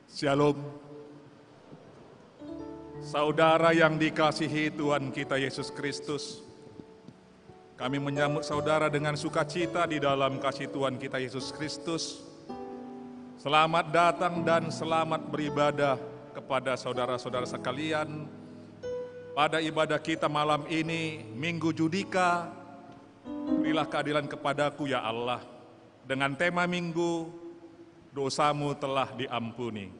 Shalom. Saudara yang dikasihi Tuhan kita Yesus Kristus, kami menyambut saudara dengan sukacita di dalam kasih Tuhan kita Yesus Kristus. Selamat datang dan selamat beribadah kepada saudara-saudara sekalian pada ibadah kita malam ini, Minggu Judika. Berilah keadilan kepadaku ya Allah, dengan tema minggu, dosamu telah diampuni.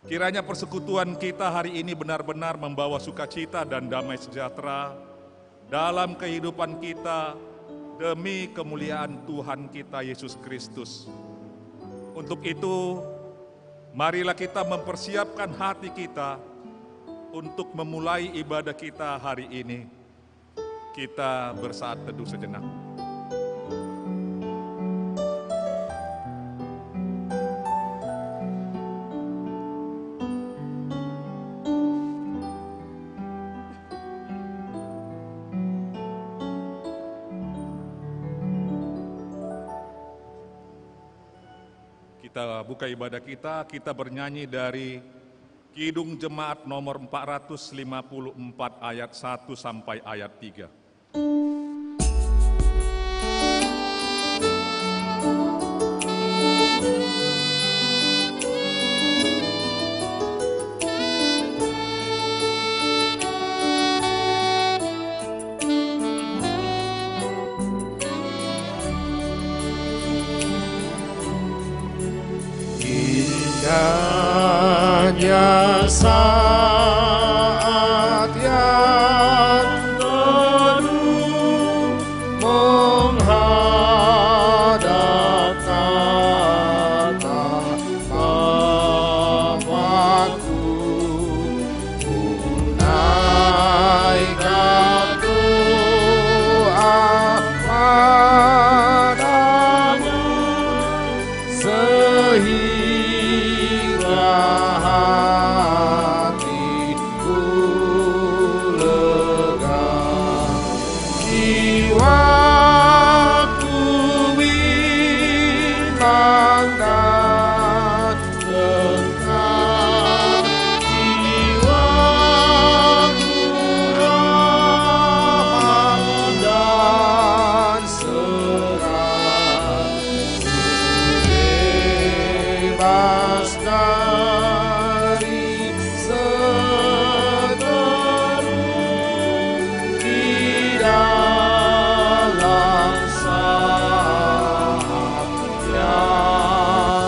Kiranya persekutuan kita hari ini benar-benar membawa sukacita dan damai sejahtera dalam kehidupan kita demi kemuliaan Tuhan kita Yesus Kristus. Untuk itu, marilah kita mempersiapkan hati kita untuk memulai ibadah kita hari ini. Kita bersaat teduh sejenak. Kita buka ibadah kita bernyanyi dari Kidung Jemaat nomor 454 ayat 1 sampai ayat 3. Hanya saat yang teduh menghadap tata Bapa-Ku, menaikkan doa padamu sehingga hatiku lega. Jiwaku bimbang dan tentram, jiwaku ramah dan serang, bebas dari seteru di dalam saat yang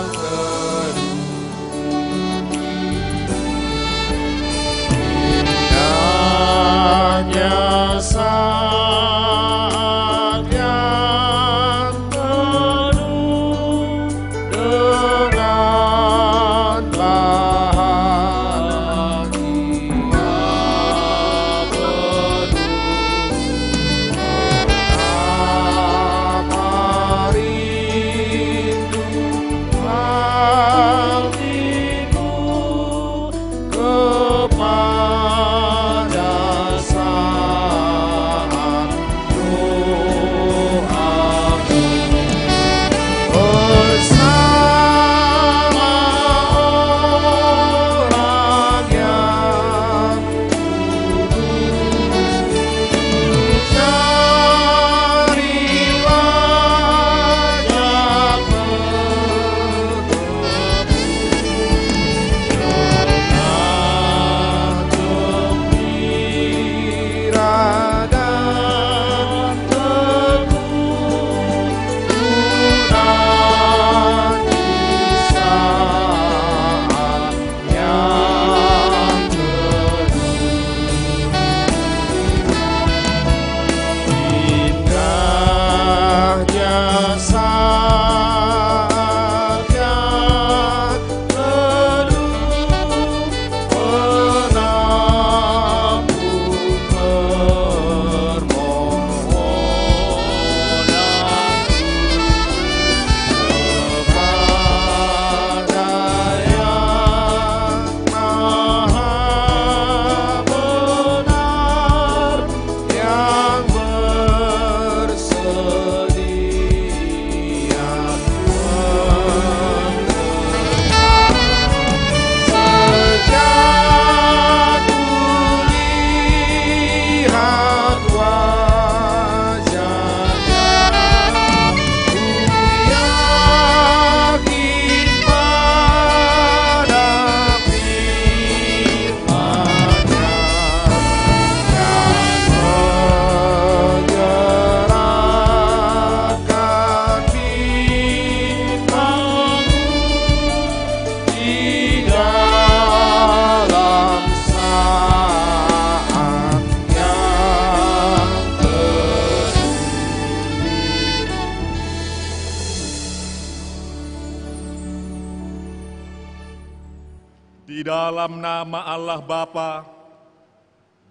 Di dalam nama Allah Bapa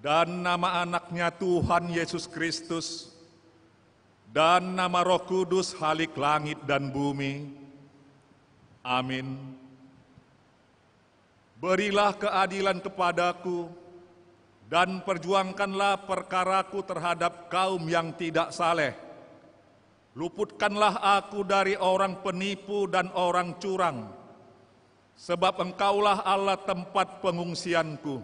dan nama anaknya Tuhan Yesus Kristus dan nama Roh Kudus Halik langit dan bumi. Amin. Berilah keadilan kepadaku dan perjuangkanlah perkaraku terhadap kaum yang tidak saleh. Luputkanlah aku dari orang penipu dan orang curang, sebab Engkaulah Allah tempat pengungsianku.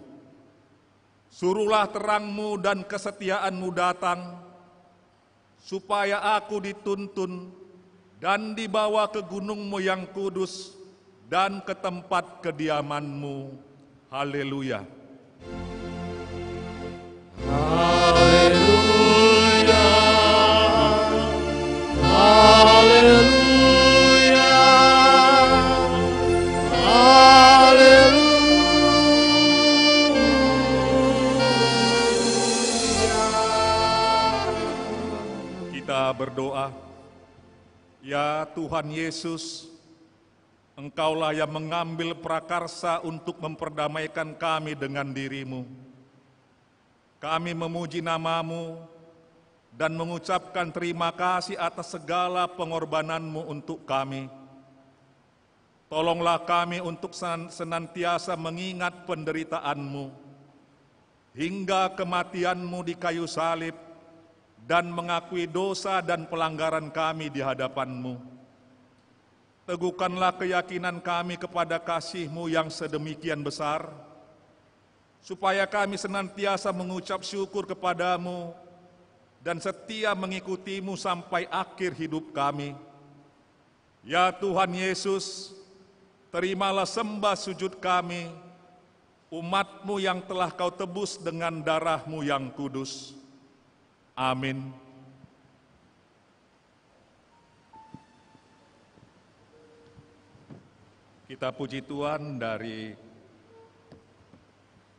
Suruhlah terang-Mu dan kesetiaan-Mu datang, supaya aku dituntun dan dibawa ke gunung-Mu yang kudus dan ke tempat kediaman-Mu. Haleluya. Haleluya. Haleluya. Kita berdoa. Ya Tuhan Yesus, Engkaulah yang mengambil prakarsa untuk memperdamaikan kami dengan diri-Mu. Kami memuji nama-Mu dan mengucapkan terima kasih atas segala pengorbanan-Mu untuk kami. Tolonglah kami untuk senantiasa mengingat penderitaan-Mu hingga kematian-Mu di kayu salib dan mengakui dosa dan pelanggaran kami di hadapan-Mu. Teguhkanlah keyakinan kami kepada kasih-Mu yang sedemikian besar, supaya kami senantiasa mengucap syukur kepadamu dan setia mengikuti-Mu sampai akhir hidup kami. Ya Tuhan Yesus, terimalah sembah sujud kami, umat-Mu yang telah Kau tebus dengan darah-Mu yang kudus. Amin. Kita puji Tuhan dari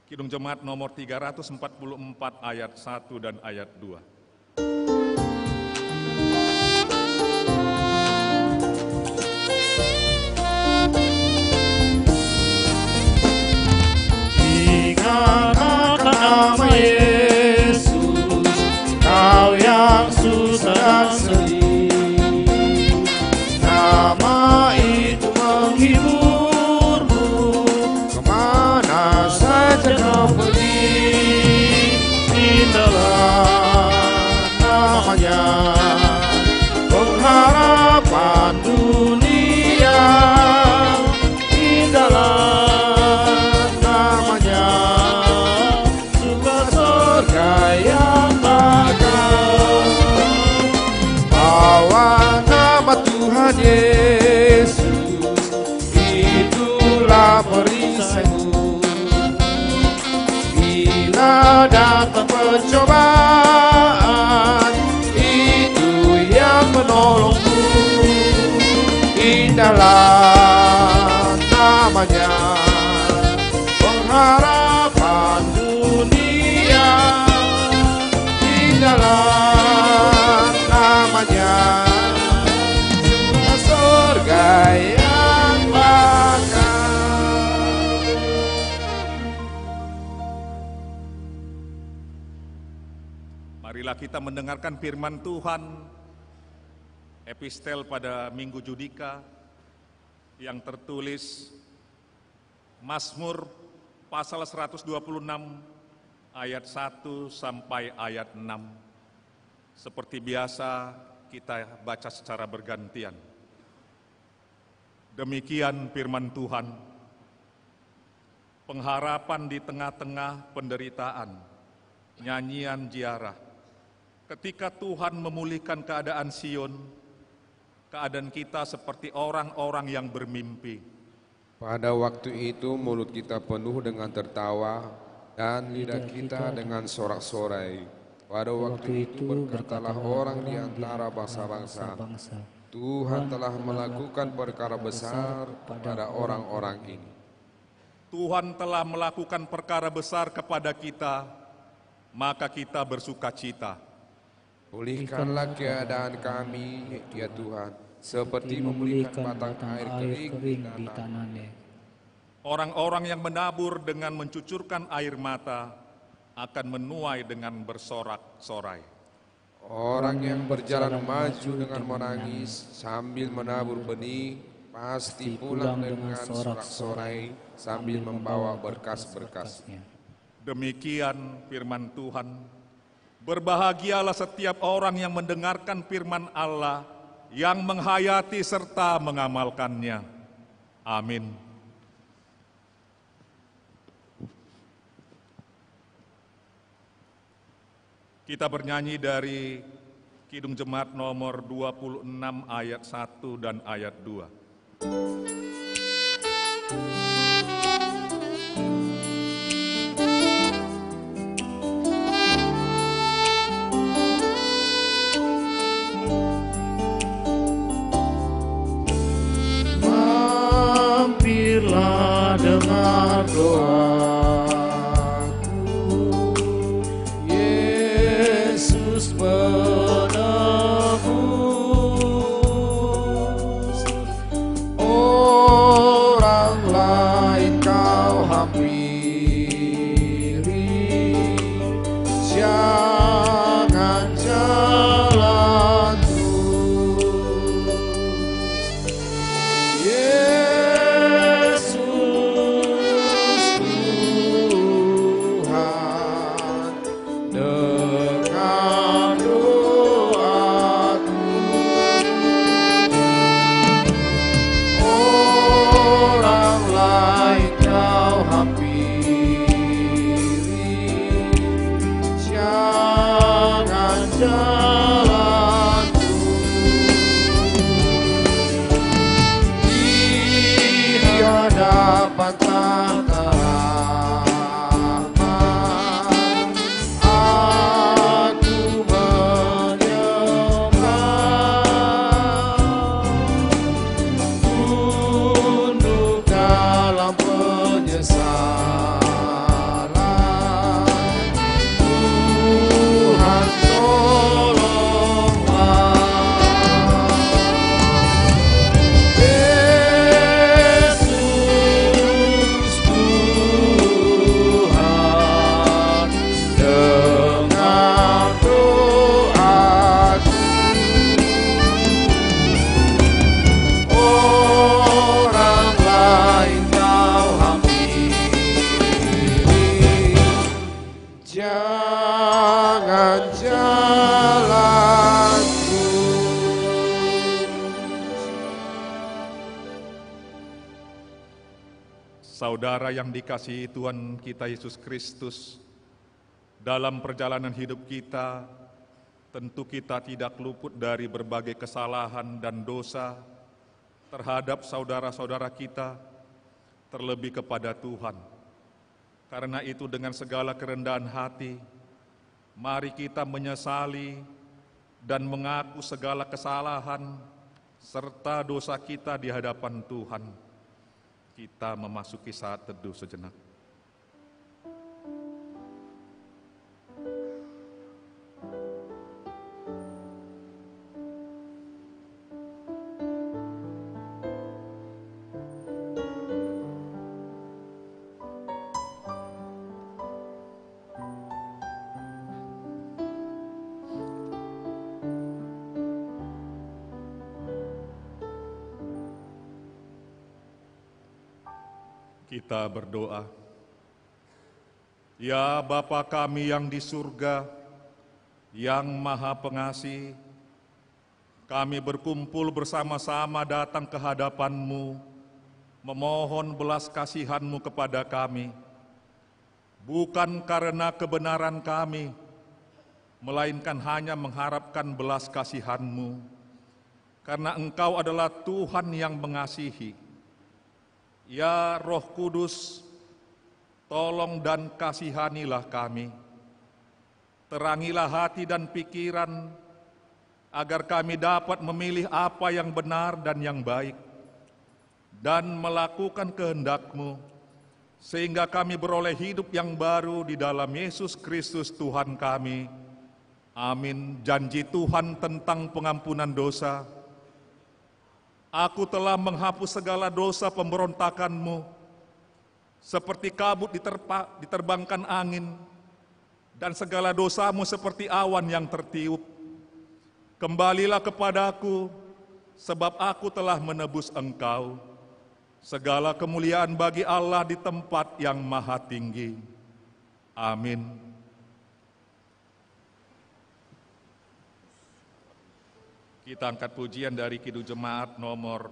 Kidung Jemaat nomor 344 ayat 1 dan ayat 2. Ingat nama Yesus, Kau yang susah dan sedih. Nama itu menghiburmu, kemana saja kau pergi. Indahlah namanya, pengharapan dunia. Indahlah namanya, surga surga yang bakal. Bawa nama Tuhan Yesus, itulah perisaimu. Bila datang pencobaan, itu yang menolongmu. Indahlah namanya, pengharapan dunia. Indahlah namanya, surga yang bakal. Marilah kita mendengarkan firman Tuhan, epistel pada Minggu Judika yang tertulis Mazmur pasal 126 ayat 1 sampai ayat 6. Seperti biasa kita baca secara bergantian. Demikian firman Tuhan. Pengharapan di tengah-tengah penderitaan, nyanyian ziarah. Ketika Tuhan memulihkan keadaan Sion, keadaan kita seperti orang-orang yang bermimpi. Pada waktu itu mulut kita penuh dengan tertawa dan lidah kita dengan sorak-sorai. Pada waktu itu berkatalah orang di antara bangsa-bangsa, Tuhan telah melakukan perkara besar pada orang-orang ini. Tuhan telah melakukan perkara besar kepada kita, maka kita bersuka cita. Pulihkanlah keadaan kami, ya Tuhan, seperti memulihkan batang air kering di tanah. Orang-orang yang menabur dengan mencucurkan air mata akan menuai dengan bersorak-sorai. Orang yang berjalan maju dengan menangis sambil menabur benih, pasti pulang dengan sorak-sorai sambil membawa berkas-berkasnya. Demikian firman Tuhan. Berbahagialah setiap orang yang mendengarkan firman Allah, yang menghayati serta mengamalkannya. Amin. Kita bernyanyi dari Kidung Jemaat nomor 26 ayat 1 dan ayat 2. Mampirlah dengar doaku, Yesus penebus. Orang lain kau hampiri, jangan jalan terus. Yesus Tuhan, dengar doaku. Orang lain kau hampiri, jangan jalan di hadapan tahta rahmat, aku menyembah, tunduk dalam penyesalan. Tuhan tolonglah. Yesus Tuhan, dengar doaku. Orang lain kau hampiri, jangan jalan terus. Saudara yang dikasihi Tuhan kita Yesus Kristus, dalam perjalanan hidup kita, tentu kita tidak luput dari berbagai kesalahan dan dosa terhadap saudara-saudara kita, terlebih kepada Tuhan. Karena itu dengan segala kerendahan hati, mari kita menyesali dan mengaku segala kesalahan serta dosa kita di hadapan Tuhan. Kita memasuki saat teduh sejenak. Kita berdoa. Ya Bapa kami yang di surga, yang Maha Pengasih, kami berkumpul bersama-sama datang ke hadapan-Mu, memohon belas kasihan-Mu kepada kami, bukan karena kebenaran kami, melainkan hanya mengharapkan belas kasihan-Mu, karena Engkau adalah Tuhan yang mengasihi. Ya Roh Kudus, tolong dan kasihanilah kami. Terangilah hati dan pikiran, agar kami dapat memilih apa yang benar dan yang baik, dan melakukan kehendak-Mu, sehingga kami beroleh hidup yang baru di dalam Yesus Kristus Tuhan kami. Amin. Janji Tuhan tentang pengampunan dosa. Aku telah menghapus segala dosa pemberontakanmu seperti kabut diterbangkan angin, dan segala dosamu seperti awan yang tertiup. Kembalilah kepadaku, sebab aku telah menebus engkau. Segala kemuliaan bagi Allah di tempat yang maha tinggi. Amin. Kita angkat pujian dari Kidung Jemaat nomor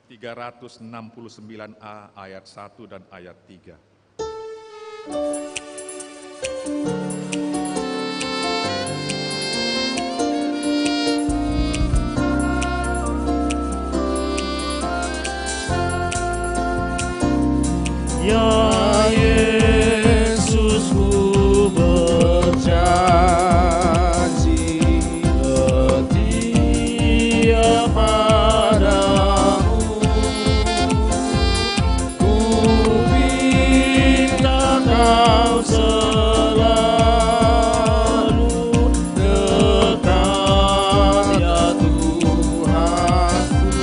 369A ayat 1 dan ayat 3. Ya Yesus, ku berjanji setia padamu. Ku minta kau selalu dekat, ya Tuhanku.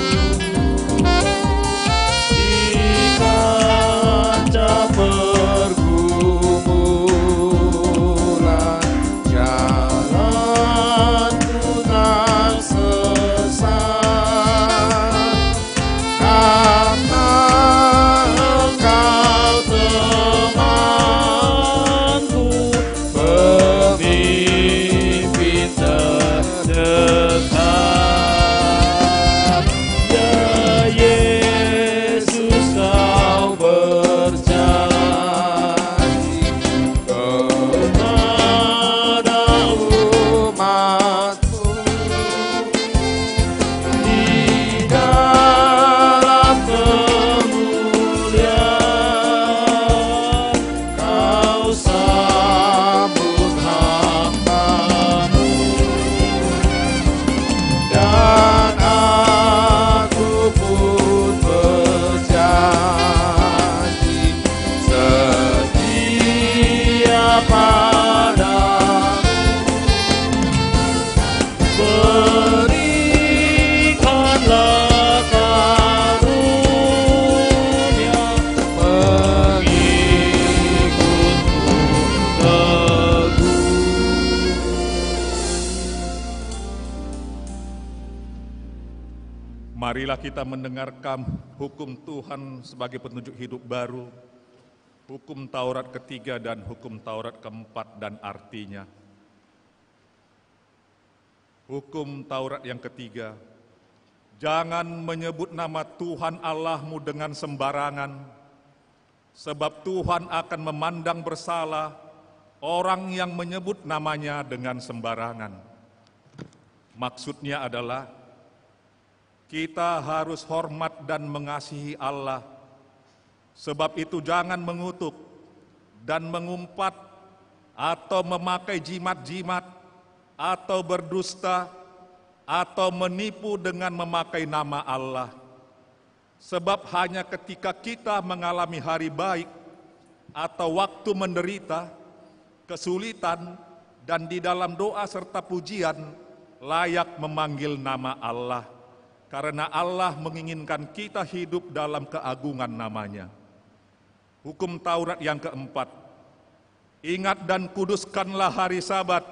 Pergumulan jalanku tak sesat, karena Engkau temanku, pemimpin terdekat. Ya Yesus, kau berjanji kepada umatmu, di dalam kemuliaan kau sambut hambamu. Dan aku pun berjanji setia padamu. Berikanlah karunia mengikutmu teguh. Marilah kita mendengarkan hukum Tuhan sebagai petunjuk hidup baru, hukum Taurat ketiga dan hukum Taurat keempat dan artinya. Hukum Taurat yang ketiga, jangan menyebut nama Tuhan Allahmu dengan sembarangan, sebab Tuhan akan memandang bersalah orang yang menyebut namanya dengan sembarangan. Maksudnya adalah kita harus hormat dan mengasihi Allah. Sebab itu jangan mengutuk dan mengumpat atau memakai jimat-jimat atau berdusta atau menipu dengan memakai nama Allah. Sebab hanya ketika kita mengalami hari baik atau waktu menderita, kesulitan, dan di dalam doa serta pujian layak memanggil nama Allah. Karena Allah menginginkan kita hidup dalam keagungan namanya. Hukum Taurat yang keempat, ingat dan kuduskanlah hari Sabat.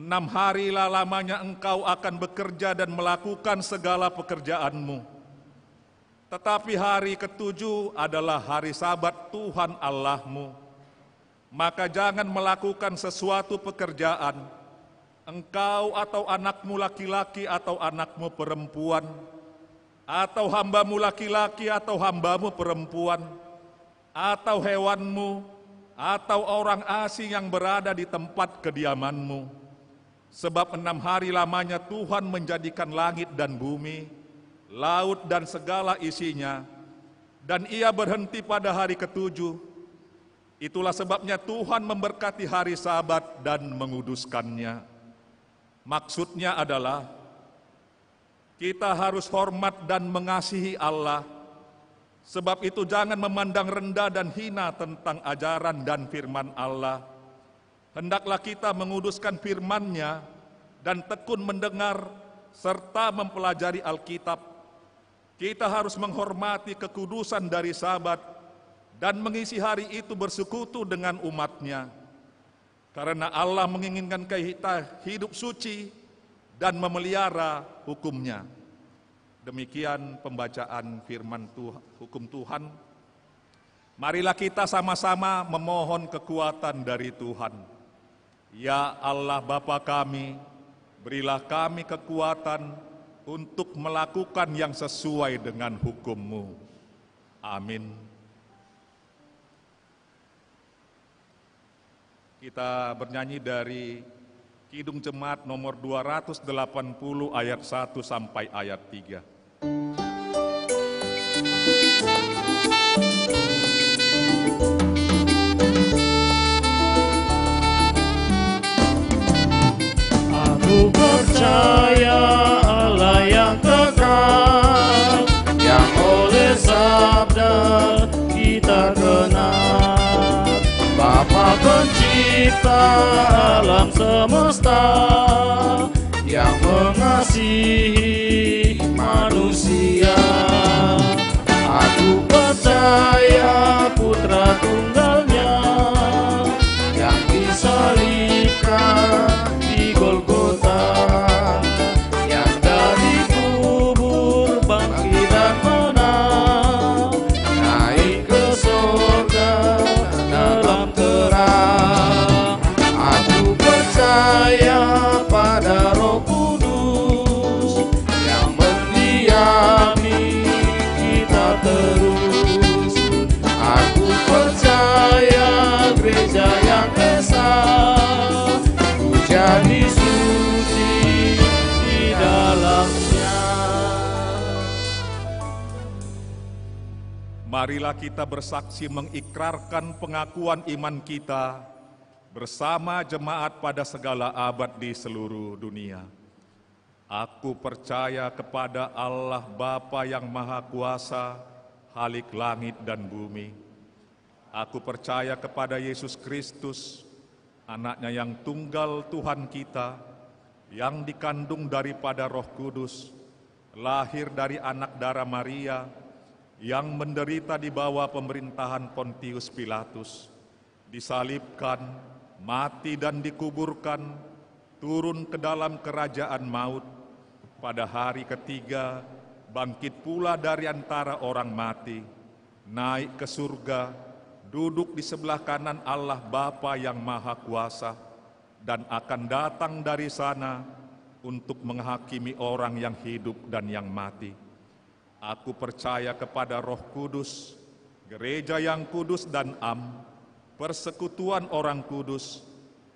6 hari lamanya engkau akan bekerja dan melakukan segala pekerjaanmu. Tetapi hari ketujuh adalah hari Sabat Tuhan Allahmu. Maka jangan melakukan sesuatu pekerjaan, engkau atau anakmu laki-laki atau anakmu perempuan, atau hambamu laki-laki atau hambamu perempuan, atau hewanmu, atau orang asing yang berada di tempat kediamanmu. Sebab 6 hari lamanya Tuhan menjadikan langit dan bumi, laut dan segala isinya, dan Ia berhenti pada hari ketujuh. Itulah sebabnya Tuhan memberkati hari Sabat dan menguduskannya. Maksudnya adalah kita harus hormat dan mengasihi Allah. Sebab itu jangan memandang rendah dan hina tentang ajaran dan firman Allah. Hendaklah kita menguduskan firman-Nya dan tekun mendengar serta mempelajari Alkitab. Kita harus menghormati kekudusan dari Sabat dan mengisi hari itu bersekutu dengan umat-Nya. Karena Allah menginginkan kita hidup suci dan memelihara hukum-Nya. Demikian pembacaan firman Tuhan, hukum Tuhan. Marilah kita sama-sama memohon kekuatan dari Tuhan. Ya Allah Bapa kami, berilah kami kekuatan untuk melakukan yang sesuai dengan hukum-Mu. Amin. Kita bernyanyi dari Kidung Jemaat nomor 280 ayat 1 sampai ayat 3. Aku percaya Allah yang kekal, yang oleh sabda kita kenal. Bapa pencipta alam semesta, yang mengasihi manusia. Aku percaya Putra Tunggalnya yang disalibkan di Golgota, yang dari kubur bangkit dan menang, naik ke surga dalam terang. Aku percaya pada Roh Kudus yang mendiami kita terus. Aku percaya gereja yang esa, ku jadi suci di dalamnya. Marilah kita bersaksi mengikrarkan pengakuan iman kita bersama jemaat pada segala abad di seluruh dunia. Aku percaya kepada Allah Bapa yang Maha Kuasa, Khalik langit dan bumi. Aku percaya kepada Yesus Kristus, Anak-Nya yang tunggal Tuhan kita, yang dikandung daripada Roh Kudus, lahir dari anak darah Maria, yang menderita di bawah pemerintahan Pontius Pilatus, disalibkan, mati dan dikuburkan, turun ke dalam kerajaan maut, pada hari ketiga bangkit pula dari antara orang mati, naik ke surga, duduk di sebelah kanan Allah Bapa yang Maha Kuasa, dan akan datang dari sana untuk menghakimi orang yang hidup dan yang mati. Aku percaya kepada Roh Kudus, gereja yang kudus dan am, persekutuan orang kudus,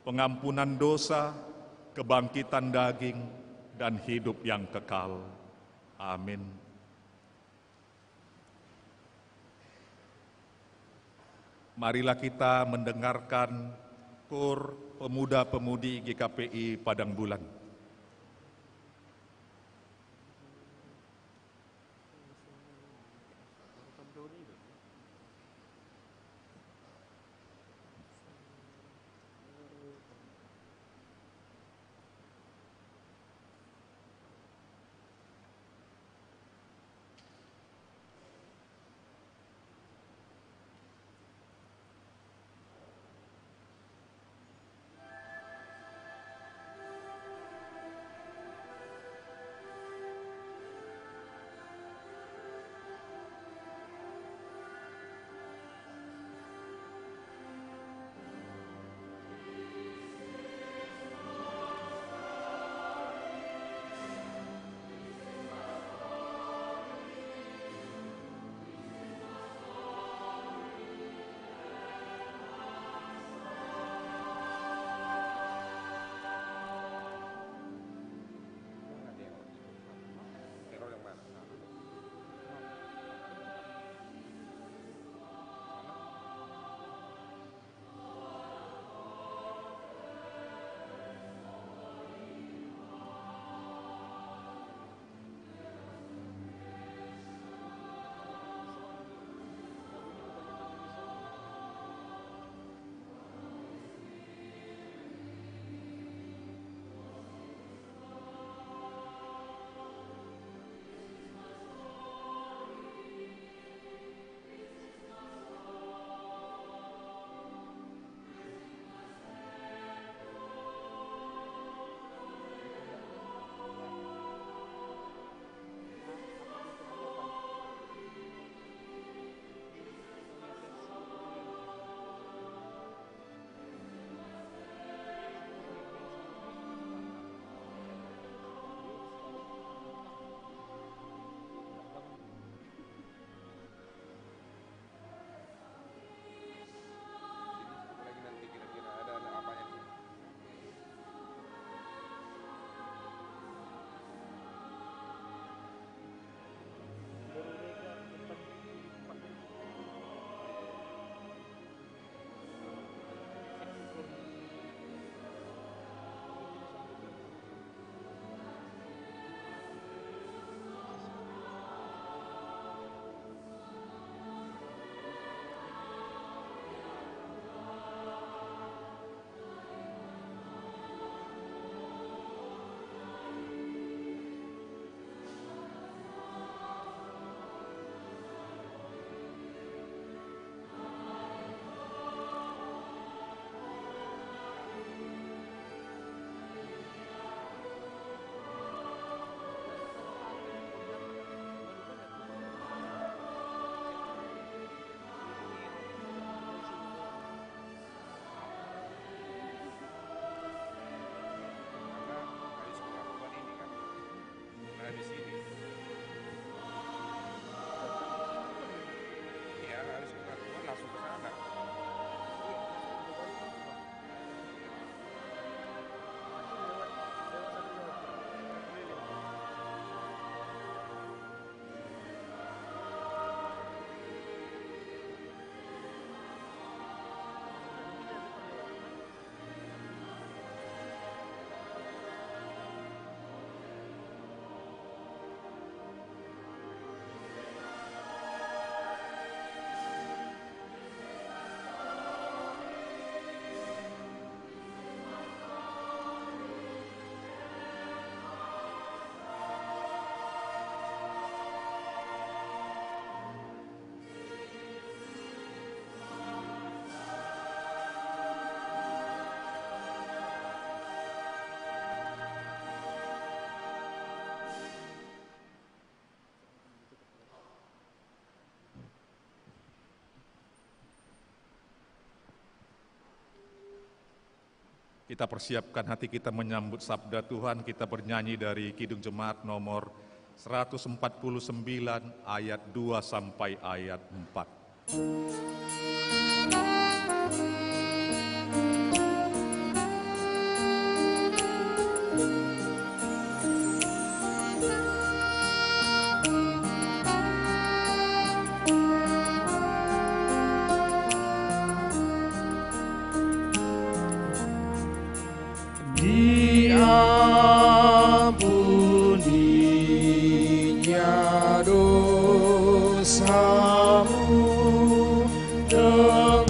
pengampunan dosa, kebangkitan daging, dan hidup yang kekal. Amin. Marilah kita mendengarkan KOR Pemuda-Pemudi GKPI Padang Bulan. Kita persiapkan hati kita menyambut sabda Tuhan. Kita bernyanyi dari Kidung Jemaat nomor 149 ayat 2 sampai ayat 4. Diampuninya dosamu, dengarlah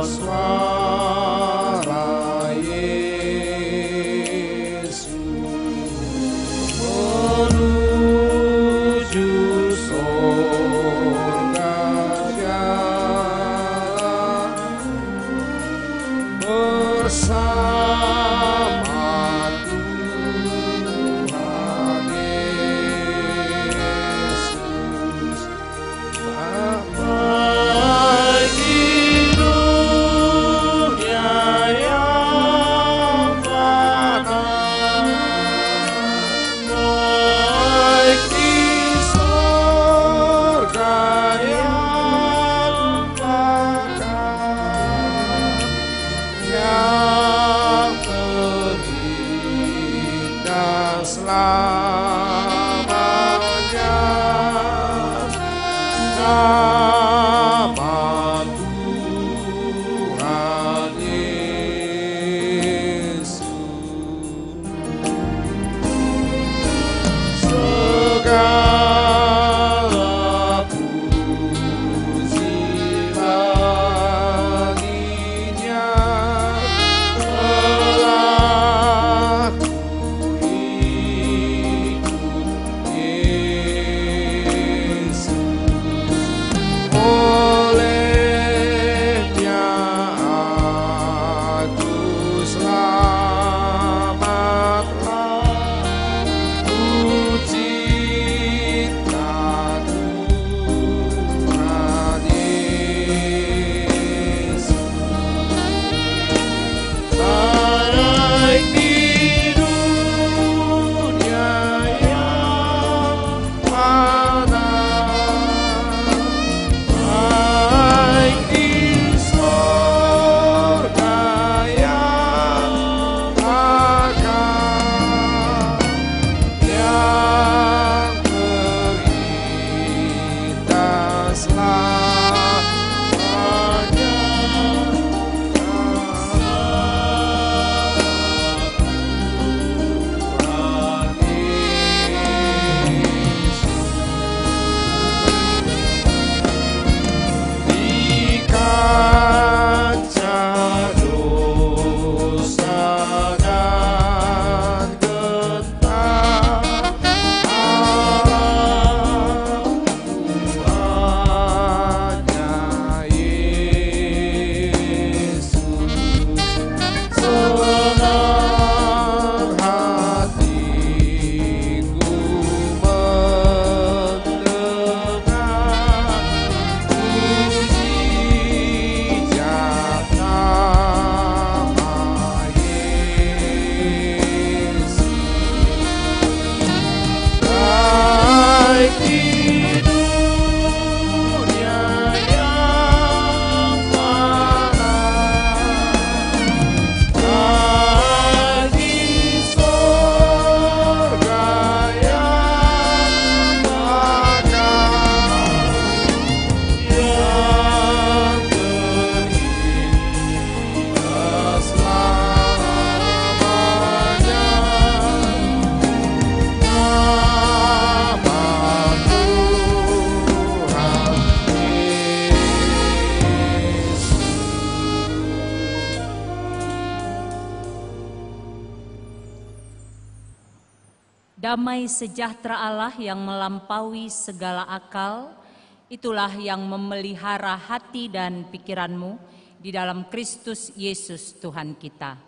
suara Yesus menuju surga jalan bersama Tuhan Yesus. Baik hidupnya yang panas, baik di surga yang bakar, yang terindah selamanya, nama Tuhan Yesus. Segala puji baginya, telah hidup Yesus. Olehnya aku selamatlah, puji Tuhan Yesus. Baik di dunia yang panas, baik di surga yang bakar, yang terindah selamanya, Tuhan Yesus. Di kaca dosa dan getah, hanya Yesus. Senang hatiku mendengar puji-pujian nama Yesus. Baik di dunia yang panas, baik di surga yang bakar, yang terindah selamanya, nama Tuhan Yesus. Damai sejahtera Allah yang melampaui segala akal, itulah yang memelihara hati dan pikiranmu di dalam Kristus Yesus Tuhan kita.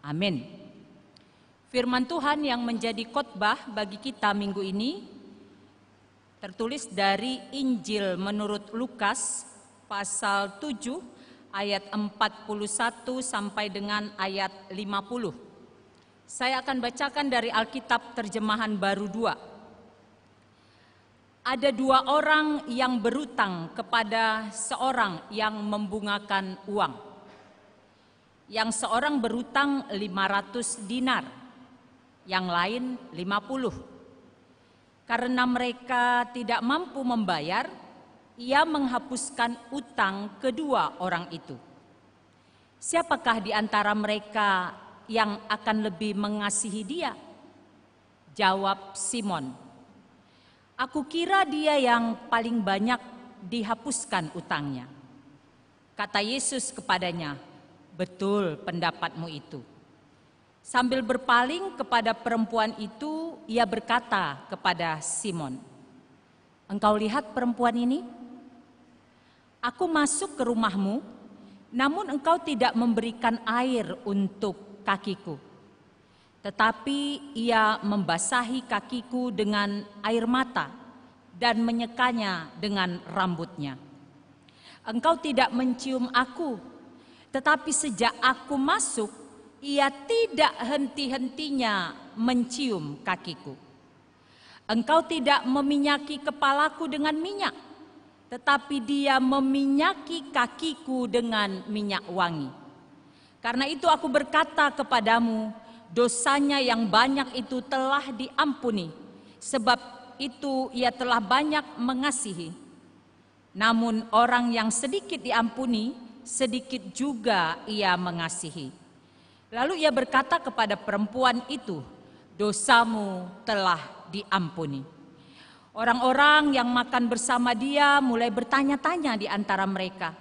Amin. Firman Tuhan yang menjadi khotbah bagi kita minggu ini tertulis dari Injil menurut Lukas pasal 7 ayat 41 sampai dengan ayat 50. Saya akan bacakan dari Alkitab Terjemahan Baru 2. Ada 2 orang yang berutang kepada seorang yang membungakan uang. Yang seorang berutang 500 dinar, yang lain 50. Karena mereka tidak mampu membayar, ia menghapuskan utang kedua orang itu. Siapakah di antara mereka yang akan lebih mengasihi dia? Jawab Simon. Aku kira dia yang paling banyak dihapuskan utangnya. Kata Yesus kepadanya, betul pendapatmu itu. Sambil berpaling kepada perempuan itu, ia berkata kepada Simon, engkau lihat perempuan ini? Aku masuk ke rumahmu, namun engkau tidak memberikan air untuk kakiku. Tetapi ia membasahi kakiku dengan air mata dan menyekanya dengan rambutnya. Engkau tidak mencium aku, tetapi sejak aku masuk, ia tidak henti-hentinya mencium kakiku. Engkau tidak meminyaki kepalaku dengan minyak, tetapi dia meminyaki kakiku dengan minyak wangi. Karena itu aku berkata kepadamu, dosanya yang banyak itu telah diampuni, sebab itu ia telah banyak mengasihi. Namun orang yang sedikit diampuni, sedikit juga ia mengasihi. Lalu ia berkata kepada perempuan itu, dosamu telah diampuni. Orang-orang yang makan bersama dia mulai bertanya-tanya di antara mereka,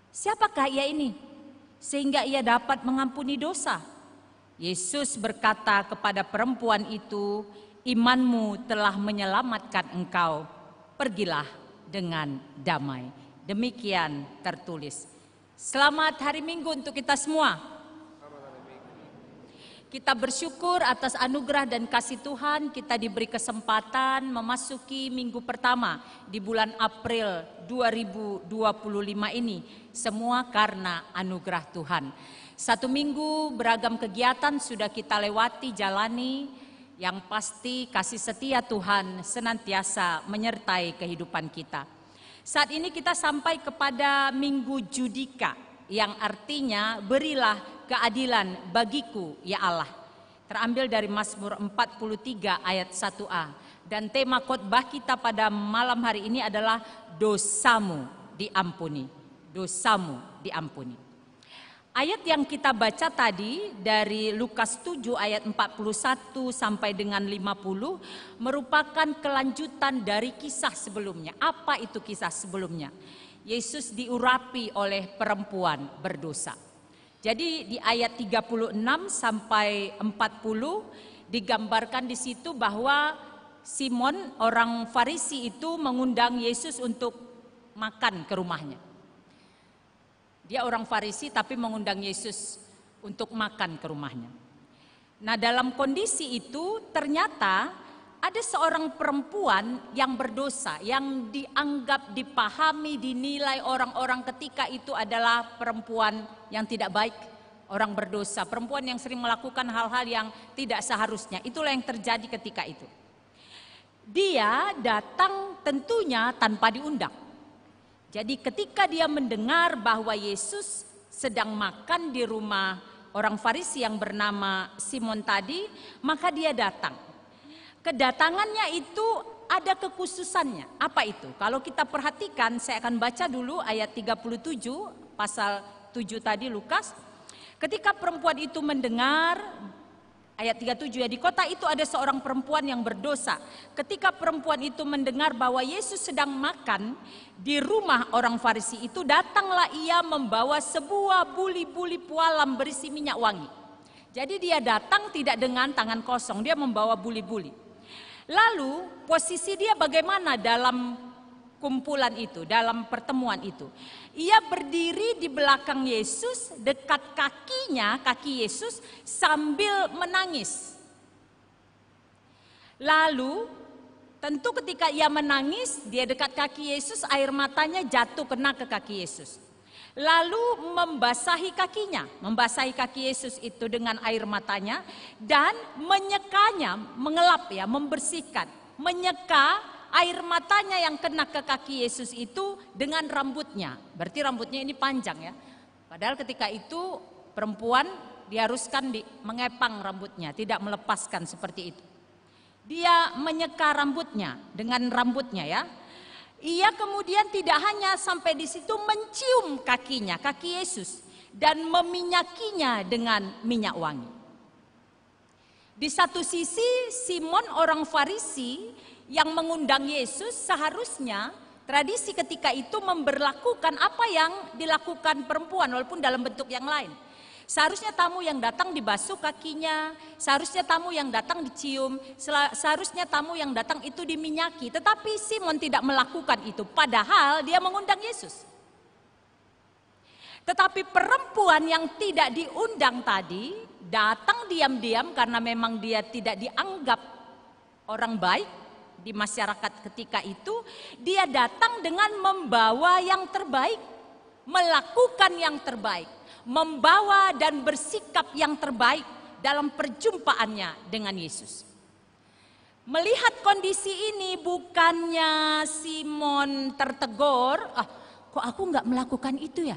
siapakah ia ini, sehingga ia dapat mengampuni dosa? Yesus berkata kepada perempuan itu, imanmu telah menyelamatkan engkau, pergilah dengan damai. Demikian tertulis. Selamat hari Minggu untuk kita semua. Kita bersyukur atas anugerah dan kasih Tuhan, kita diberi kesempatan memasuki minggu pertama di bulan April 2025 ini. Semua karena anugerah Tuhan. 1 minggu beragam kegiatan sudah kita lewati, jalani, yang pasti kasih setia Tuhan senantiasa menyertai kehidupan kita. Saat ini kita sampai kepada minggu Judika, yang artinya berilah keadilan bagiku ya Allah. Terambil dari Mazmur 43 ayat 1a. Dan tema khotbah kita pada malam hari ini adalah dosamu diampuni. Dosamu diampuni. Ayat yang kita baca tadi dari Lukas 7 ayat 41 sampai dengan 50 merupakan kelanjutan dari kisah sebelumnya. Apa itu kisah sebelumnya? Yesus diurapi oleh perempuan berdosa. Jadi di ayat 36 sampai 40 digambarkan di situ bahwa Simon orang Farisi itu mengundang Yesus untuk makan ke rumahnya. Dia orang Farisi tapi mengundang Yesus untuk makan ke rumahnya. Nah, dalam kondisi itu ternyata ada seorang perempuan yang berdosa, yang dianggap, dipahami, dinilai orang-orang ketika itu adalah perempuan yang tidak baik, orang berdosa, perempuan yang sering melakukan hal-hal yang tidak seharusnya. Itulah yang terjadi ketika itu. Dia datang tentunya tanpa diundang. Jadi ketika dia mendengar bahwa Yesus sedang makan di rumah orang Farisi yang bernama Simon tadi, maka dia datang. Kedatangannya itu ada kekhususannya. Apa itu? Kalau kita perhatikan, saya akan baca dulu ayat 37 pasal 7 tadi Lukas. Ketika perempuan itu mendengar, ayat 37 ya, di kota itu ada seorang perempuan yang berdosa. Ketika perempuan itu mendengar bahwa Yesus sedang makan di rumah orang Farisi itu, datanglah ia membawa sebuah buli-buli pualam berisi minyak wangi. Jadi dia datang tidak dengan tangan kosong, dia membawa buli-buli. Lalu posisi dia bagaimana dalam kumpulan itu, dalam pertemuan itu? Ia berdiri di belakang Yesus, dekat kakinya, kaki Yesus, sambil menangis. Lalu tentu ketika ia menangis, dia dekat kaki Yesus, air matanya jatuh kena ke kaki Yesus. Lalu membasahi kakinya, membasahi kaki Yesus itu dengan air matanya dan menyekanya, mengelap ya, membersihkan, menyeka air matanya yang kena ke kaki Yesus itu dengan rambutnya. Berarti rambutnya ini panjang ya. Padahal ketika itu perempuan diharuskan mengepang rambutnya, tidak melepaskan seperti itu. Dia menyeka rambutnya dengan rambutnya ya. Ia kemudian tidak hanya sampai di situ, mencium kakinya, kaki Yesus, dan meminyakinya dengan minyak wangi. Di satu sisi Simon orang Farisi yang mengundang Yesus, seharusnya tradisi ketika itu memberlakukan apa yang dilakukan perempuan walaupun dalam bentuk yang lain. Seharusnya tamu yang datang dibasuh kakinya, seharusnya tamu yang datang dicium, seharusnya tamu yang datang itu diminyaki. Tetapi Simon tidak melakukan itu, padahal dia mengundang Yesus. Tetapi perempuan yang tidak diundang tadi datang diam-diam karena memang dia tidak dianggap orang baik di masyarakat ketika itu. Dia datang dengan membawa yang terbaik, melakukan yang terbaik, membawa dan bersikap yang terbaik dalam perjumpaannya dengan Yesus. Melihat kondisi ini, bukannya Simon tertegur, kok aku nggak melakukan itu ya?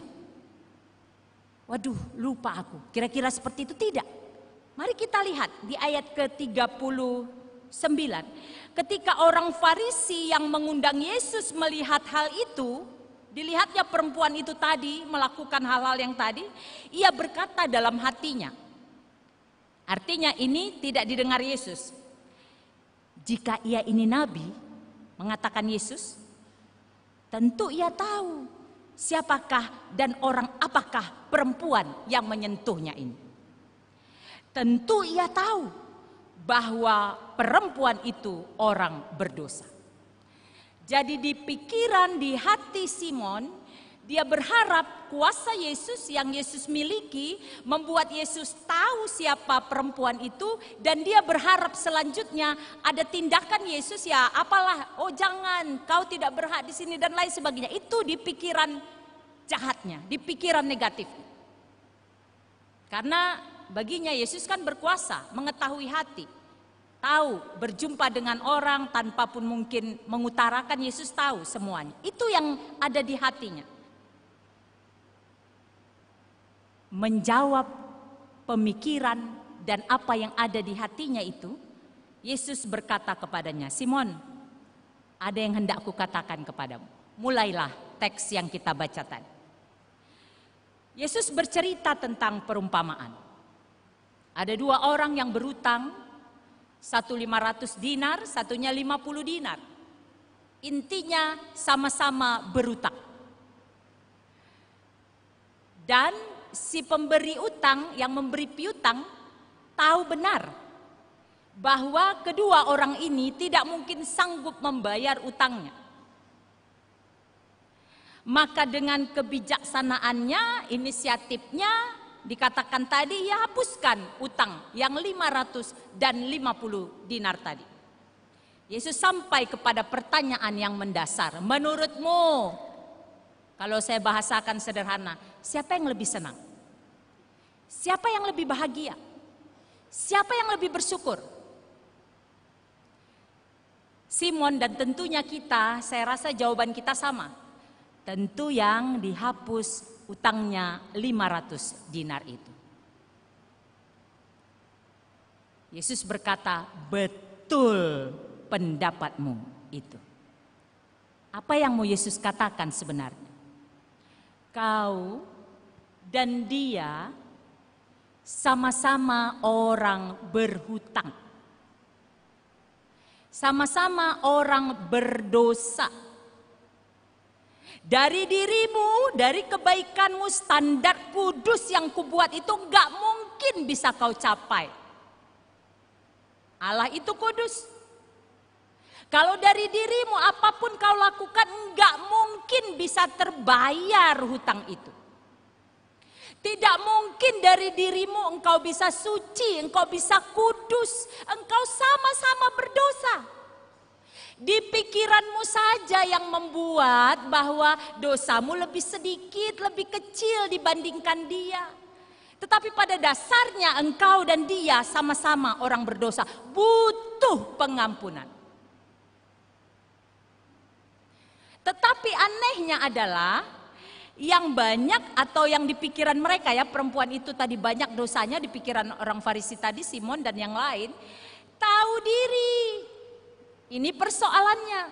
Waduh, lupa aku. Kira-kira seperti itu tidak. Mari kita lihat di ayat ke-39. Ketika orang Farisi yang mengundang Yesus melihat hal itu, dilihatnya perempuan itu tadi melakukan hal-hal yang tadi, ia berkata dalam hatinya. Artinya ini tidak didengar Yesus. Jika ia ini nabi, mengatakan Yesus, tentu ia tahu siapakah dan orang apakah perempuan yang menyentuhnya ini. Tentu ia tahu bahwa perempuan itu orang berdosa. Jadi di pikiran, di hati Simon, dia berharap kuasa Yesus yang Yesus miliki membuat Yesus tahu siapa perempuan itu, dan dia berharap selanjutnya ada tindakan Yesus, ya apalah, oh jangan, kau tidak berhak di sini dan lain sebagainya. Itu di pikiran jahatnya, di pikiran negatif. Karena baginya Yesus kan berkuasa, mengetahui hati. Tahu, berjumpa dengan orang tanpa pun mungkin mengutarakan, Yesus tahu semuanya. Itu yang ada di hatinya. Menjawab pemikiran dan apa yang ada di hatinya itu, Yesus berkata kepadanya, Simon, ada yang hendak kukatakan kepadamu. Mulailah teks yang kita baca tadi. Yesus bercerita tentang perumpamaan. Ada dua orang yang berutang, satu 500 dinar, satunya 50 dinar. Intinya sama-sama berutang. Dan si pemberi utang yang memberi piutang tahu benar bahwa kedua orang ini tidak mungkin sanggup membayar utangnya. Maka dengan kebijaksanaannya, inisiatifnya, dikatakan tadi, ia hapuskan utang yang 500 dan 50 dinar tadi. Yesus sampai kepada pertanyaan yang mendasar. Menurutmu, kalau saya bahasakan sederhana, siapa yang lebih senang? Siapa yang lebih bahagia? Siapa yang lebih bersyukur? Simon dan tentunya kita, saya rasa jawaban kita sama. Tentu yang dihapus utangnya 500 dinar itu. Yesus berkata, betul pendapatmu itu. Apa yang mau Yesus katakan sebenarnya? Kau dan dia sama-sama orang berhutang. Sama-sama orang berdosa. Dari dirimu, dari kebaikanmu, standar kudus yang kubuat itu gak mungkin bisa kau capai. Allah itu kudus. Kalau dari dirimu apapun kau lakukan gak mungkin bisa terbayar hutang itu. Tidak mungkin dari dirimu engkau bisa suci, engkau bisa kudus, engkau sama-sama berdosa. Di pikiranmu saja yang membuat bahwa dosamu lebih sedikit, lebih kecil dibandingkan dia. Tetapi pada dasarnya engkau dan dia sama-sama orang berdosa, butuh pengampunan. Tetapi anehnya adalah yang banyak atau yang di pikiran mereka ya, perempuan itu tadi banyak dosanya di pikiran orang Farisi tadi, Simon dan yang lain, tahu diri. Ini persoalannya.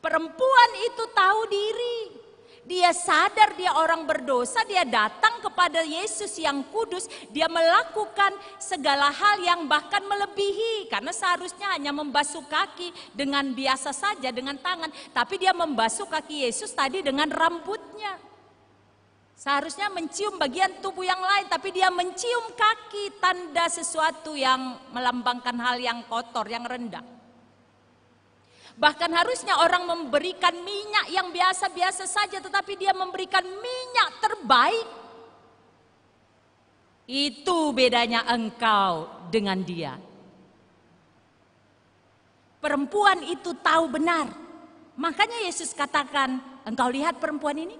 Perempuan itu tahu diri. Dia sadar dia orang berdosa, dia datang kepada Yesus yang kudus, dia melakukan segala hal yang bahkan melebihi. Karena seharusnya hanya membasuh kaki dengan biasa saja, dengan tangan. Tapi dia membasuh kaki Yesus tadi dengan rambutnya. Seharusnya mencium bagian tubuh yang lain, tapi dia mencium kaki, tanda sesuatu yang melambangkan hal yang kotor, yang rendah. Bahkan harusnya orang memberikan minyak yang biasa-biasa saja, tetapi dia memberikan minyak terbaik. Itu bedanya engkau dengan dia. Perempuan itu tahu benar. Makanya Yesus katakan, engkau lihat perempuan ini?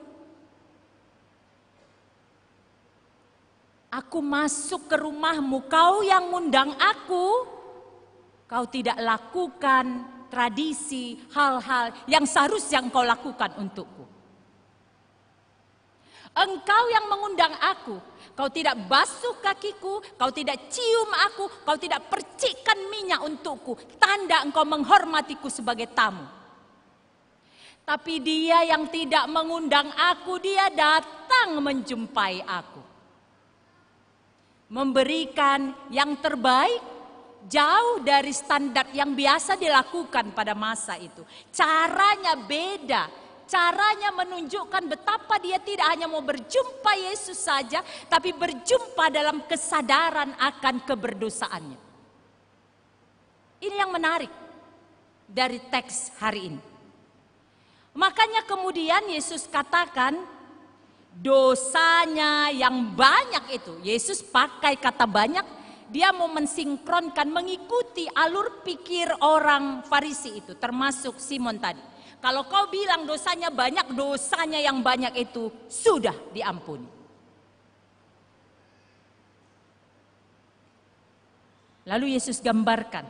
Aku masuk ke rumahmu, kau yang ngundang aku, kau tidak lakukan tradisi, hal-hal yang seharusnya engkau lakukan untukku. Engkau yang mengundang aku, kau tidak basuh kakiku, kau tidak cium aku, kau tidak percikkan minyak untukku, tanda engkau menghormatiku sebagai tamu. Tapi dia yang tidak mengundang aku, dia datang menjumpai aku. Memberikan yang terbaik, jauh dari standar yang biasa dilakukan pada masa itu. Caranya beda. Caranya menunjukkan betapa dia tidak hanya mau berjumpa Yesus saja, tapi berjumpa dalam kesadaran akan keberdosaannya. Ini yang menarik dari teks hari ini. Makanya kemudian Yesus katakan dosanya yang banyak itu. Yesus pakai kata banyak. Dia mau mensinkronkan, mengikuti alur pikir orang Farisi itu, termasuk Simon tadi. Kalau kau bilang dosanya yang banyak itu sudah diampuni. Lalu Yesus gambarkan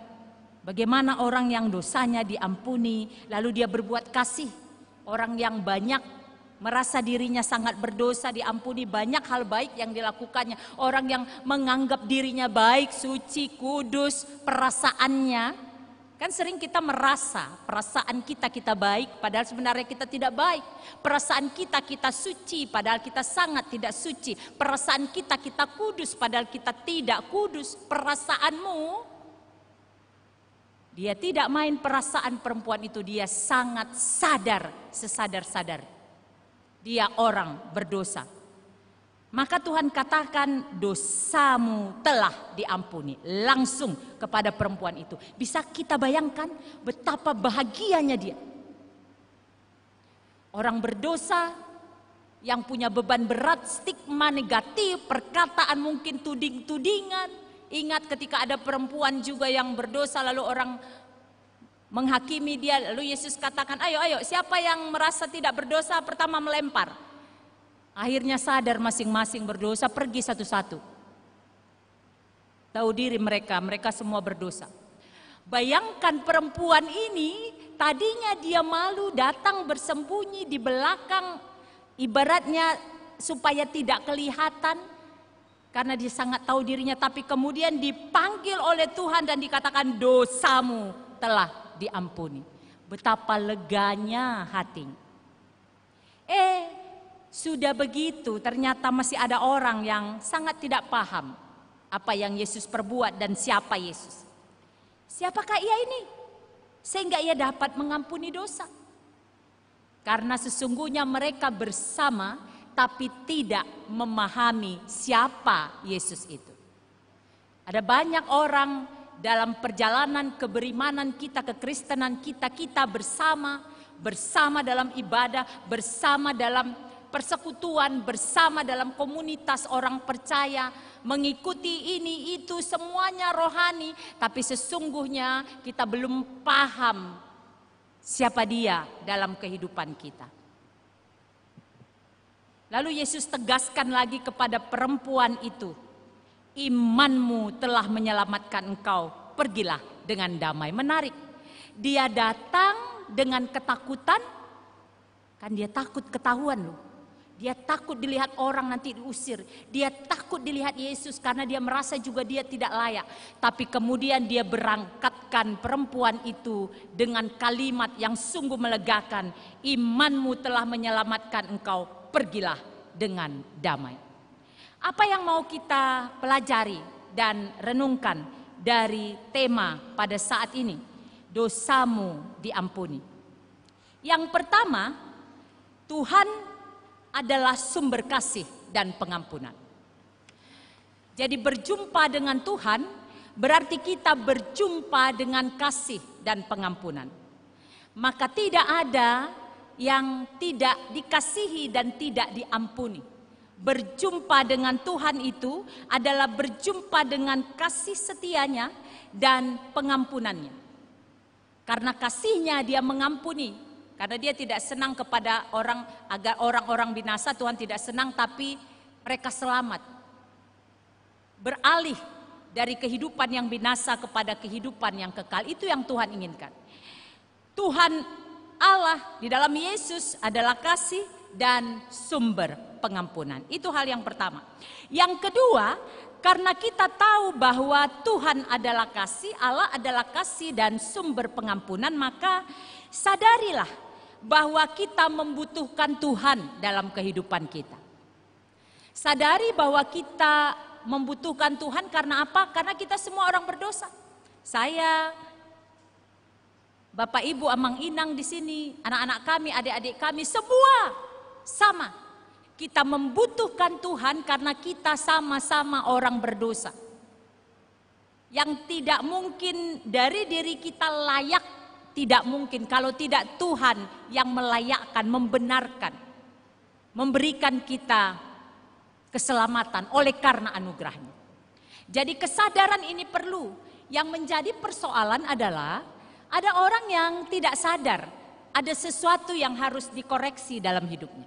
bagaimana orang yang dosanya diampuni, lalu dia berbuat kasih. Orang yang banyak merasa dirinya sangat berdosa, diampuni, banyak hal baik yang dilakukannya. Orang yang menganggap dirinya baik, suci, kudus, perasaannya. Kan sering kita merasa perasaan kita baik, padahal sebenarnya kita tidak baik. Perasaan kita suci, padahal kita sangat tidak suci. Perasaan kita kudus, padahal kita tidak kudus. Perasaanmu, dia tidak main perasaan perempuan itu, dia sangat sadar, sesadar-sadar. Dia orang berdosa. Maka Tuhan katakan dosamu telah diampuni. Langsung kepada perempuan itu. Bisa kita bayangkan betapa bahagianya dia. Orang berdosa yang punya beban berat, stigma negatif, perkataan mungkin tuding-tudingan. Ingat ketika ada perempuan juga yang berdosa lalu orang menghakimi dia, lalu Yesus katakan, ayo siapa yang merasa tidak berdosa pertama melempar. Akhirnya sadar masing-masing berdosa, pergi satu-satu. Tahu diri mereka semua berdosa. Bayangkan perempuan ini, tadinya dia malu datang bersembunyi di belakang, ibaratnya supaya tidak kelihatan, karena dia sangat tahu dirinya, tapi kemudian dipanggil oleh Tuhan dan dikatakan dosamu telah diampuni. Betapa leganya hatinya. Sudah begitu ternyata masih ada orang yang sangat tidak paham apa yang Yesus perbuat dan siapa Yesus. Siapakah ia ini? Sehingga ia dapat mengampuni dosa. Karena sesungguhnya mereka bersama tapi tidak memahami siapa Yesus itu. Ada banyak orang dalam perjalanan keberimanan kita, kekristenan kita bersama dalam ibadah, bersama dalam persekutuan, bersama dalam komunitas orang percaya, mengikuti ini itu semuanya rohani, tapi sesungguhnya kita belum paham siapa dia dalam kehidupan kita. Lalu Yesus tegaskan lagi kepada perempuan itu, imanmu telah menyelamatkan engkau, pergilah dengan damai. Menarik, dia datang dengan ketakutan, kan dia takut ketahuan loh. Dia takut dilihat orang nanti diusir. Dia takut dilihat Yesus karena dia merasa juga dia tidak layak. Tapi kemudian dia berangkatkan perempuan itu dengan kalimat yang sungguh melegakan. Imanmu telah menyelamatkan engkau, pergilah dengan damai. Apa yang mau kita pelajari dan renungkan dari tema pada saat ini? Dosamu diampuni. Yang pertama, Tuhan adalah sumber kasih dan pengampunan. Jadi berjumpa dengan Tuhan berarti kita berjumpa dengan kasih dan pengampunan. Maka tidak ada yang tidak dikasihi dan tidak diampuni. Berjumpa dengan Tuhan itu adalah berjumpa dengan kasih setianya dan pengampunannya. Karena kasihnya dia mengampuni. Karena dia tidak senang kepada orang, agar orang-orang binasa, Tuhan tidak senang, tapi mereka selamat. Beralih dari kehidupan yang binasa kepada kehidupan yang kekal. Itu yang Tuhan inginkan. Tuhan Allah di dalam Yesus adalah kasih dan sumber pengampunan. Itu hal yang pertama. Yang kedua, karena kita tahu bahwa Tuhan adalah kasih, Allah adalah kasih dan sumber pengampunan, maka sadarilah bahwa kita membutuhkan Tuhan dalam kehidupan kita. Sadari bahwa kita membutuhkan Tuhan karena apa? Karena kita semua orang berdosa. Saya, Bapak Ibu Amang Inang di sini, anak-anak kami, adik-adik kami, semua sama. Kita membutuhkan Tuhan karena kita sama-sama orang berdosa. Yang tidak mungkin dari diri kita layak, tidak mungkin kalau tidak Tuhan yang melayakkan, membenarkan, memberikan kita keselamatan oleh karena anugerahnya. Jadi kesadaran ini perlu. Yang menjadi persoalan adalah ada orang yang tidak sadar ada sesuatu yang harus dikoreksi dalam hidupnya.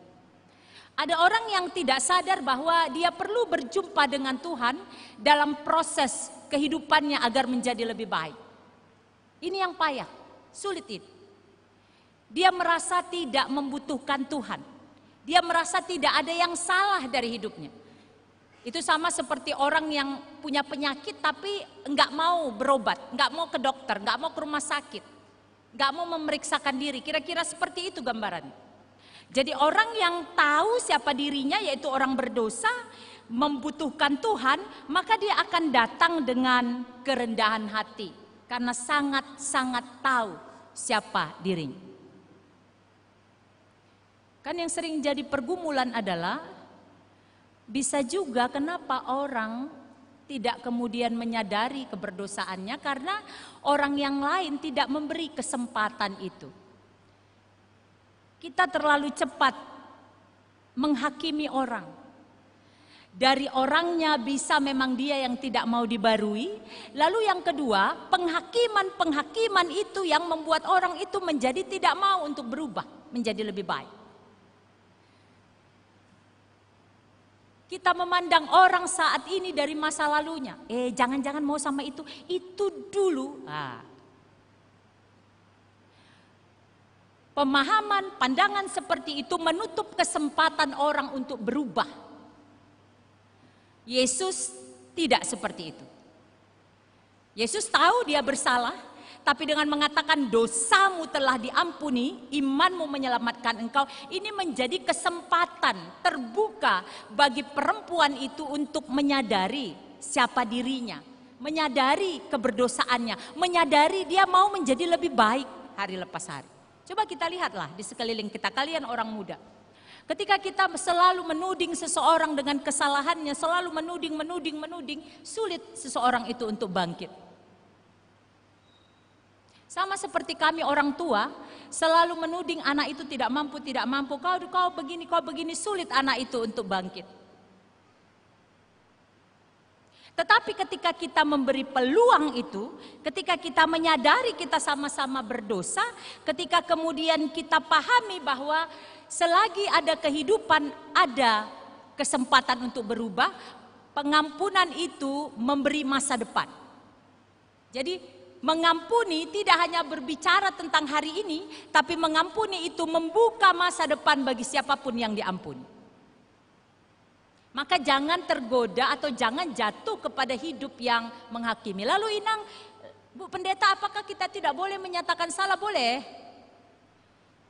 Ada orang yang tidak sadar bahwa dia perlu berjumpa dengan Tuhan dalam proses kehidupannya agar menjadi lebih baik. Ini yang payah. Sulit itu. Dia merasa tidak membutuhkan Tuhan. Dia merasa tidak ada yang salah dari hidupnya. Itu sama seperti orang yang punya penyakit tapi enggak mau berobat, enggak mau ke dokter, enggak mau ke rumah sakit, enggak mau memeriksakan diri. Kira-kira seperti itu gambarannya. Jadi orang yang tahu siapa dirinya, yaitu orang berdosa, membutuhkan Tuhan, maka dia akan datang dengan kerendahan hati. Karena sangat-sangat tahu siapa dirinya. Kan yang sering jadi pergumulan adalah bisa juga kenapa orang tidak kemudian menyadari keberdosaannya karena orang yang lain tidak memberi kesempatan itu. Kita terlalu cepat menghakimi orang. Dari orangnya bisa memang dia yang tidak mau dibarui. Lalu yang kedua, penghakiman itu yang membuat orang itu menjadi tidak mau untuk berubah, menjadi lebih baik. Kita memandang orang saat ini dari masa lalunya. Jangan-jangan mau sama itu dulu. Pemahaman, pandangan seperti itu menutup kesempatan orang untuk berubah. Yesus tidak seperti itu. Yesus tahu dia bersalah, tapi dengan mengatakan dosamu telah diampuni, imanmu menyelamatkan engkau, ini menjadi kesempatan terbuka bagi perempuan itu untuk menyadari siapa dirinya, menyadari keberdosaannya, menyadari dia mau menjadi lebih baik hari lepas hari. Coba kita lihatlah di sekeliling kita, kalian orang muda. Ketika kita selalu menuding seseorang dengan kesalahannya, selalu menuding, sulit seseorang itu untuk bangkit. Sama seperti kami orang tua, selalu menuding anak itu tidak mampu, kau begini, sulit anak itu untuk bangkit. Tetapi ketika kita memberi peluang itu, ketika kita menyadari kita sama-sama berdosa, ketika kemudian kita pahami bahwa selagi ada kehidupan, ada kesempatan untuk berubah, pengampunan itu memberi masa depan. Jadi mengampuni tidak hanya berbicara tentang hari ini, tapi mengampuni itu membuka masa depan bagi siapapun yang diampuni. Maka jangan tergoda atau jangan jatuh kepada hidup yang menghakimi. Lalu Inang, Bu Pendeta, apakah kita tidak boleh menyatakan salah? Boleh.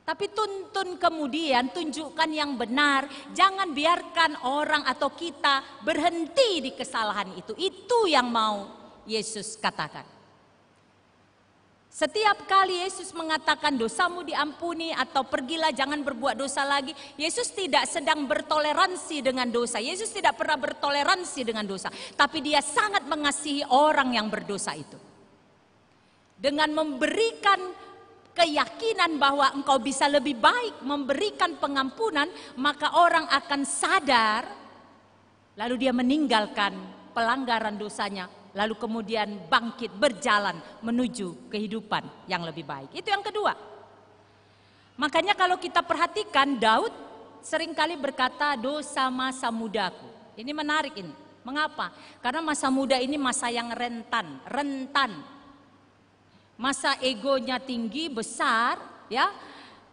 Tapi tuntun kemudian, tunjukkan yang benar. Jangan biarkan orang atau kita berhenti di kesalahan itu. Itu yang mau Yesus katakan. Setiap kali Yesus mengatakan dosamu diampuni atau pergilah jangan berbuat dosa lagi, Yesus tidak sedang bertoleransi dengan dosa. Yesus tidak pernah bertoleransi dengan dosa, tapi dia sangat mengasihi orang yang berdosa itu. Dengan memberikan keyakinan bahwa engkau bisa lebih baik memberikan pengampunan, maka orang akan sadar, lalu dia meninggalkan pelanggaran dosanya. Lalu kemudian bangkit berjalan menuju kehidupan yang lebih baik. Itu yang kedua. Makanya kalau kita perhatikan Daud seringkali berkata dosa masa mudaku. Ini menarik ini. Mengapa? Karena masa muda ini masa yang rentan. Masa egonya tinggi, besar, ya.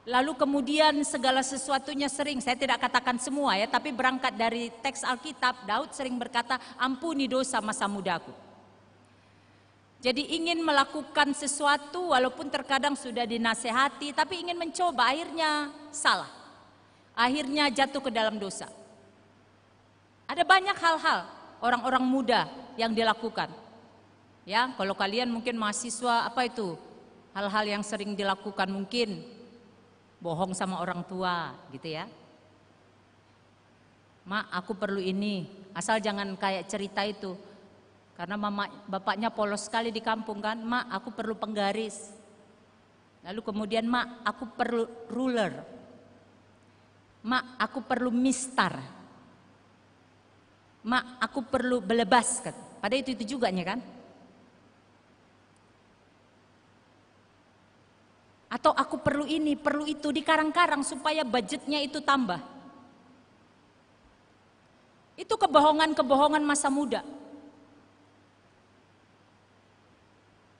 Lalu kemudian segala sesuatunya sering, saya tidak katakan semua ya, tapi berangkat dari teks Alkitab, Daud sering berkata, ampuni dosa masa mudaku. Jadi ingin melakukan sesuatu walaupun terkadang sudah dinasehati, tapi ingin mencoba, akhirnya salah. Akhirnya jatuh ke dalam dosa. Ada banyak hal-hal orang-orang muda yang dilakukan. Ya, kalau kalian mungkin mahasiswa, apa itu? Hal-hal yang sering dilakukan mungkin bohong sama orang tua, gitu ya. Mak, aku perlu ini, asal jangan kayak cerita itu. Karena bapaknya polos sekali di kampung kan, mak aku perlu penggaris. Lalu kemudian mak aku perlu ruler. Mak aku perlu mistar. Mak aku perlu belebas. Pada itu juga kan. Atau aku perlu ini, perlu itu, dikarang-karang supaya budgetnya itu tambah. Itu kebohongan-kebohongan masa muda.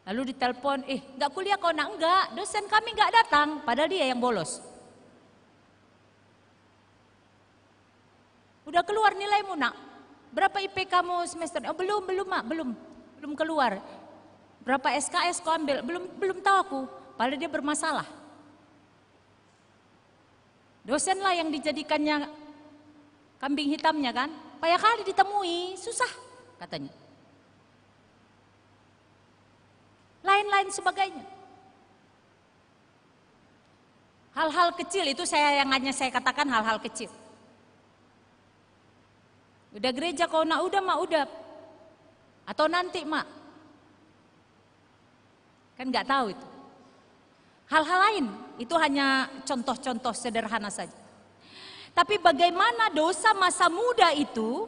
Lalu ditelepon, enggak kuliah kau nak? Enggak, dosen kami enggak datang, padahal dia yang bolos. Udah keluar nilaimu nak? Berapa IP kamu semester? Oh, belum mak, belum keluar. Berapa SKS kau ambil? Belum tahu aku, padahal dia bermasalah. Dosen lah yang dijadikannya kambing hitamnya kan, payah kali ditemui, susah katanya. Lain-lain sebagainya. Hal-hal kecil itu saya katakan hal-hal kecil. Udah gereja kau nak? Udah mak, udah. Atau nanti mak. Kan nggak tahu itu. Hal-hal lain itu hanya contoh-contoh sederhana saja. Tapi bagaimana dosa masa muda itu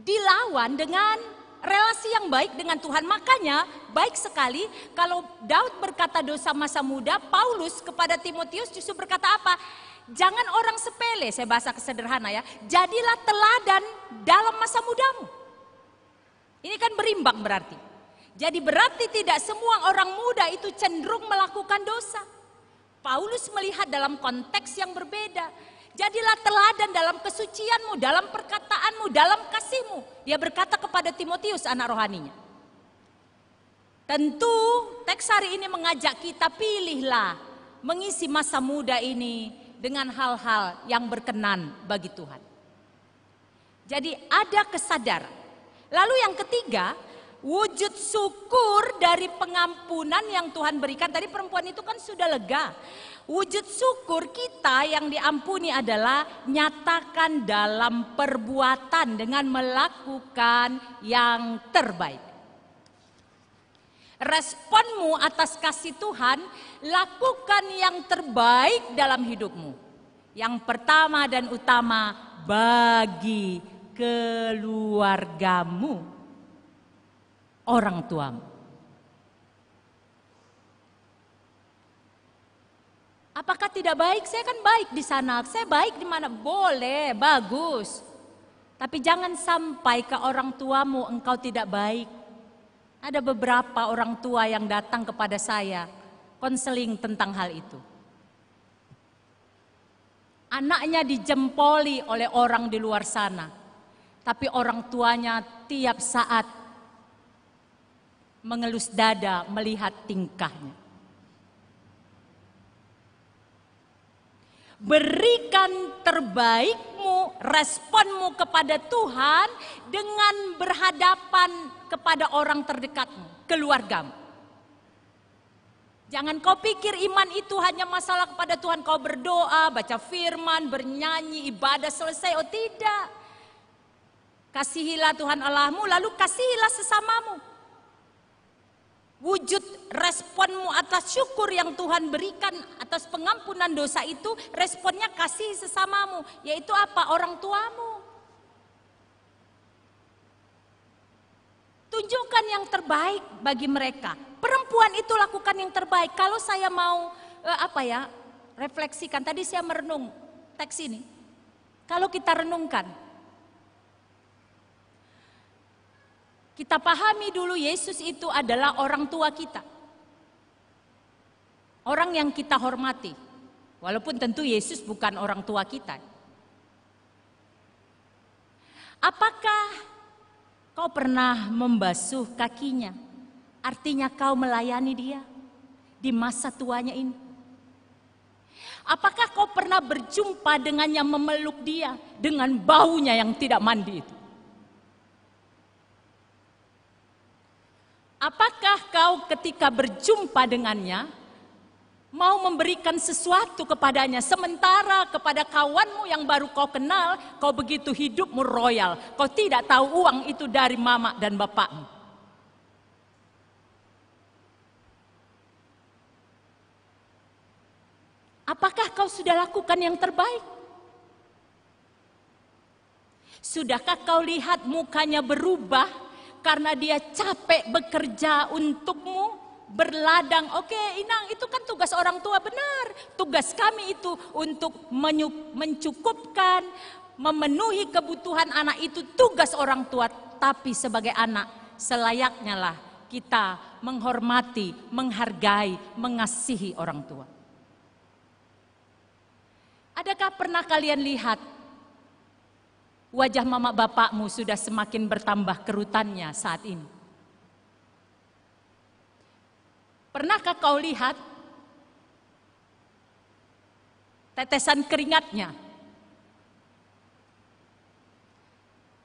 dilawan dengan relasi yang baik dengan Tuhan. Makanya baik sekali kalau Daud berkata dosa masa muda, Paulus kepada Timotius justru berkata apa? Jangan orang sepele, saya bahasa sederhana ya. Jadilah teladan dalam masa mudamu. Ini kan berimbang berarti. Jadi berarti tidak semua orang muda itu cenderung melakukan dosa. Paulus melihat dalam konteks yang berbeda. Jadilah teladan dalam kesucianmu, dalam perkataanmu, dalam kasihmu. Dia berkata kepada Timotius anak rohaninya. Tentu teks hari ini mengajak kita pilihlah mengisi masa muda ini dengan hal-hal yang berkenan bagi Tuhan. Jadi ada kesadaran. Lalu yang ketiga, wujud syukur dari pengampunan yang Tuhan berikan. Tadi perempuan itu kan sudah lega. Wujud syukur kita yang diampuni adalah nyatakan dalam perbuatan dengan melakukan yang terbaik. Responmu atas kasih Tuhan, lakukan yang terbaik dalam hidupmu. Yang pertama dan utama, bagi keluargamu. orang tuamu. Apakah tidak baik? Saya kan baik di sana. Saya baik di mana? Boleh, bagus. Tapi jangan sampai ke orang tuamu engkau tidak baik. Ada beberapa orang tua yang datang kepada saya, konseling tentang hal itu. Anaknya dijempoli oleh orang di luar sana. Tapi orang tuanya tiap saat mengelus dada melihat tingkahnya. Berikan terbaikmu, responmu kepada Tuhan dengan berhadapan kepada orang terdekatmu, keluargamu. Jangan kau pikir iman itu hanya masalah kepada Tuhan. Kau berdoa, baca firman, bernyanyi, ibadah selesai. Oh tidak. Kasihilah Tuhan Allahmu, lalu kasihilah sesamamu. Wujud responmu atas syukur yang Tuhan berikan atas pengampunan dosa itu, responnya kasih sesamamu, yaitu apa? Orang tuamu. Tunjukkan yang terbaik bagi mereka. Perempuan itu lakukan yang terbaik. Kalau saya mau refleksikan, tadi saya merenung teks ini. Kalau kita renungkan, kita pahami dulu Yesus itu adalah orang tua kita. Orang yang kita hormati. Walaupun tentu Yesus bukan orang tua kita. Apakah kau pernah membasuh kakinya? Artinya kau melayani dia di masa tuanya ini. Apakah kau pernah berjumpa dengannya, memeluk dia dengan baunya yang tidak mandi itu? Apakah kau ketika berjumpa dengannya mau memberikan sesuatu kepadanya, sementara kepada kawanmu yang baru kau kenal, kau begitu hidupmu royal, kau tidak tahu uang itu dari mama dan bapakmu. Apakah kau sudah lakukan yang terbaik? Sudahkah kau lihat mukanya berubah karena dia capek bekerja untukmu, berladang? Oke, Inang, itu kan tugas orang tua, benar. Tugas kami itu untuk mencukupkan, memenuhi kebutuhan anak, itu tugas orang tua. Tapi sebagai anak, selayaknya lah kita menghormati, menghargai, mengasihi orang tua. Adakah pernah kalian lihat wajah mama bapakmu sudah semakin bertambah kerutannya saat ini? Pernahkah kau lihat tetesan keringatnya?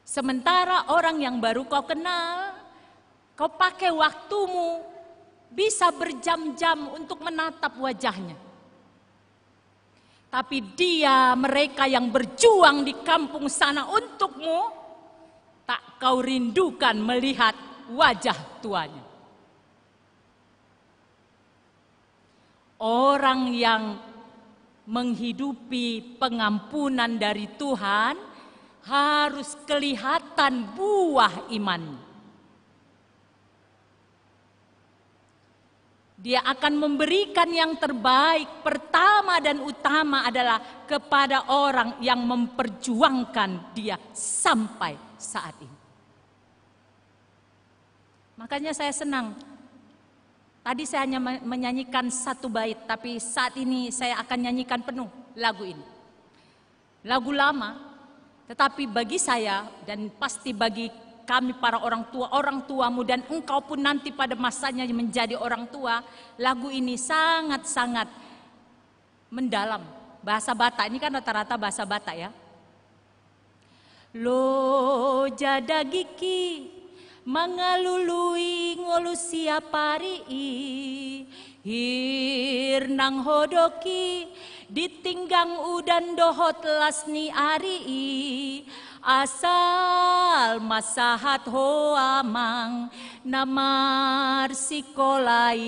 Sementara orang yang baru kau kenal, kau pakai waktumu bisa berjam-jam untuk menatap wajahnya. Tapi mereka yang berjuang di kampung sana untukmu, tak kau rindukan melihat wajah tuanya. Orang yang menghidupi pengampunan dari Tuhan harus kelihatan buah imannya. Dia akan memberikan yang terbaik. Pertama dan utama adalah kepada orang yang memperjuangkan dia sampai saat ini. Makanya saya senang. Tadi saya hanya menyanyikan satu bait, tapi saat ini saya akan nyanyikan penuh lagu ini. Lagu lama, tetapi bagi saya dan pasti bagi kami para orang tuamu dan engkau pun nanti pada masanya menjadi orang tua, lagu ini sangat-sangat mendalam. Bahasa Batak, ini kan rata-rata bahasa Batak ya. Lo jada giki mangalului ngolusia parii hirnang hodoki ditinggang udan dohot lasni arii asal masahat hoamang namar sikolai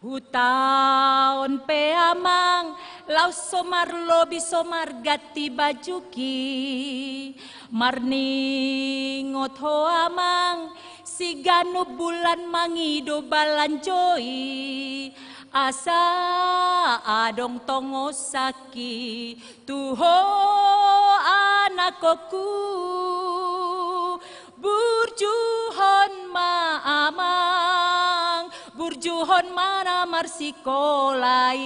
hutaon peamang lau somar lobi somar gati bajuki marningot hoamang sigano bulan mangido balanjoi asa adong tongo saki tuho anakoku burjuhon maamang burjuhon mana marsikolai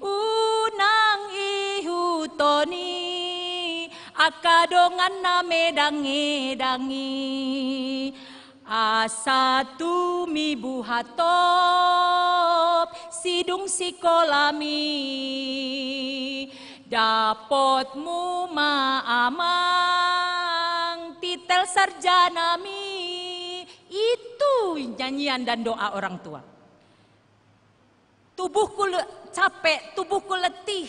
unang ihutoni akadongan na medangi asa tumi buhatop sidung sikolami dapotmu maamang titel sarjanami. Itu nyanyian dan doa orang tua. Tubuhku capek, tubuhku letih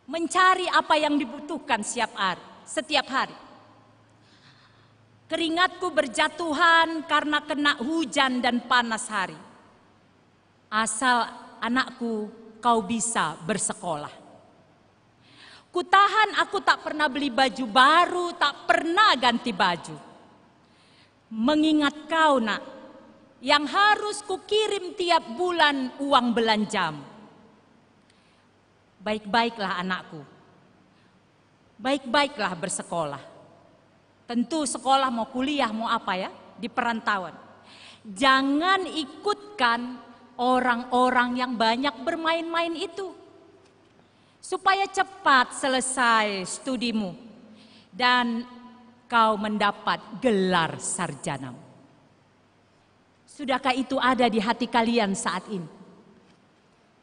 mencari apa yang dibutuhkan setiap hari. Keringatku berjatuhan karena kena hujan dan panas hari. Asal anakku kau bisa bersekolah. Kutahan aku tak pernah beli baju baru, tak pernah ganti baju. Mengingat kau nak, yang harus kukirim tiap bulan uang belanjamu. Baik-baiklah anakku, baik-baiklah bersekolah. Tentu sekolah mau kuliah mau apa ya, di perantauan. Jangan ikutkan orang-orang yang banyak bermain-main itu. Supaya cepat selesai studimu dan kau mendapat gelar sarjana. Sudahkah itu ada di hati kalian saat ini?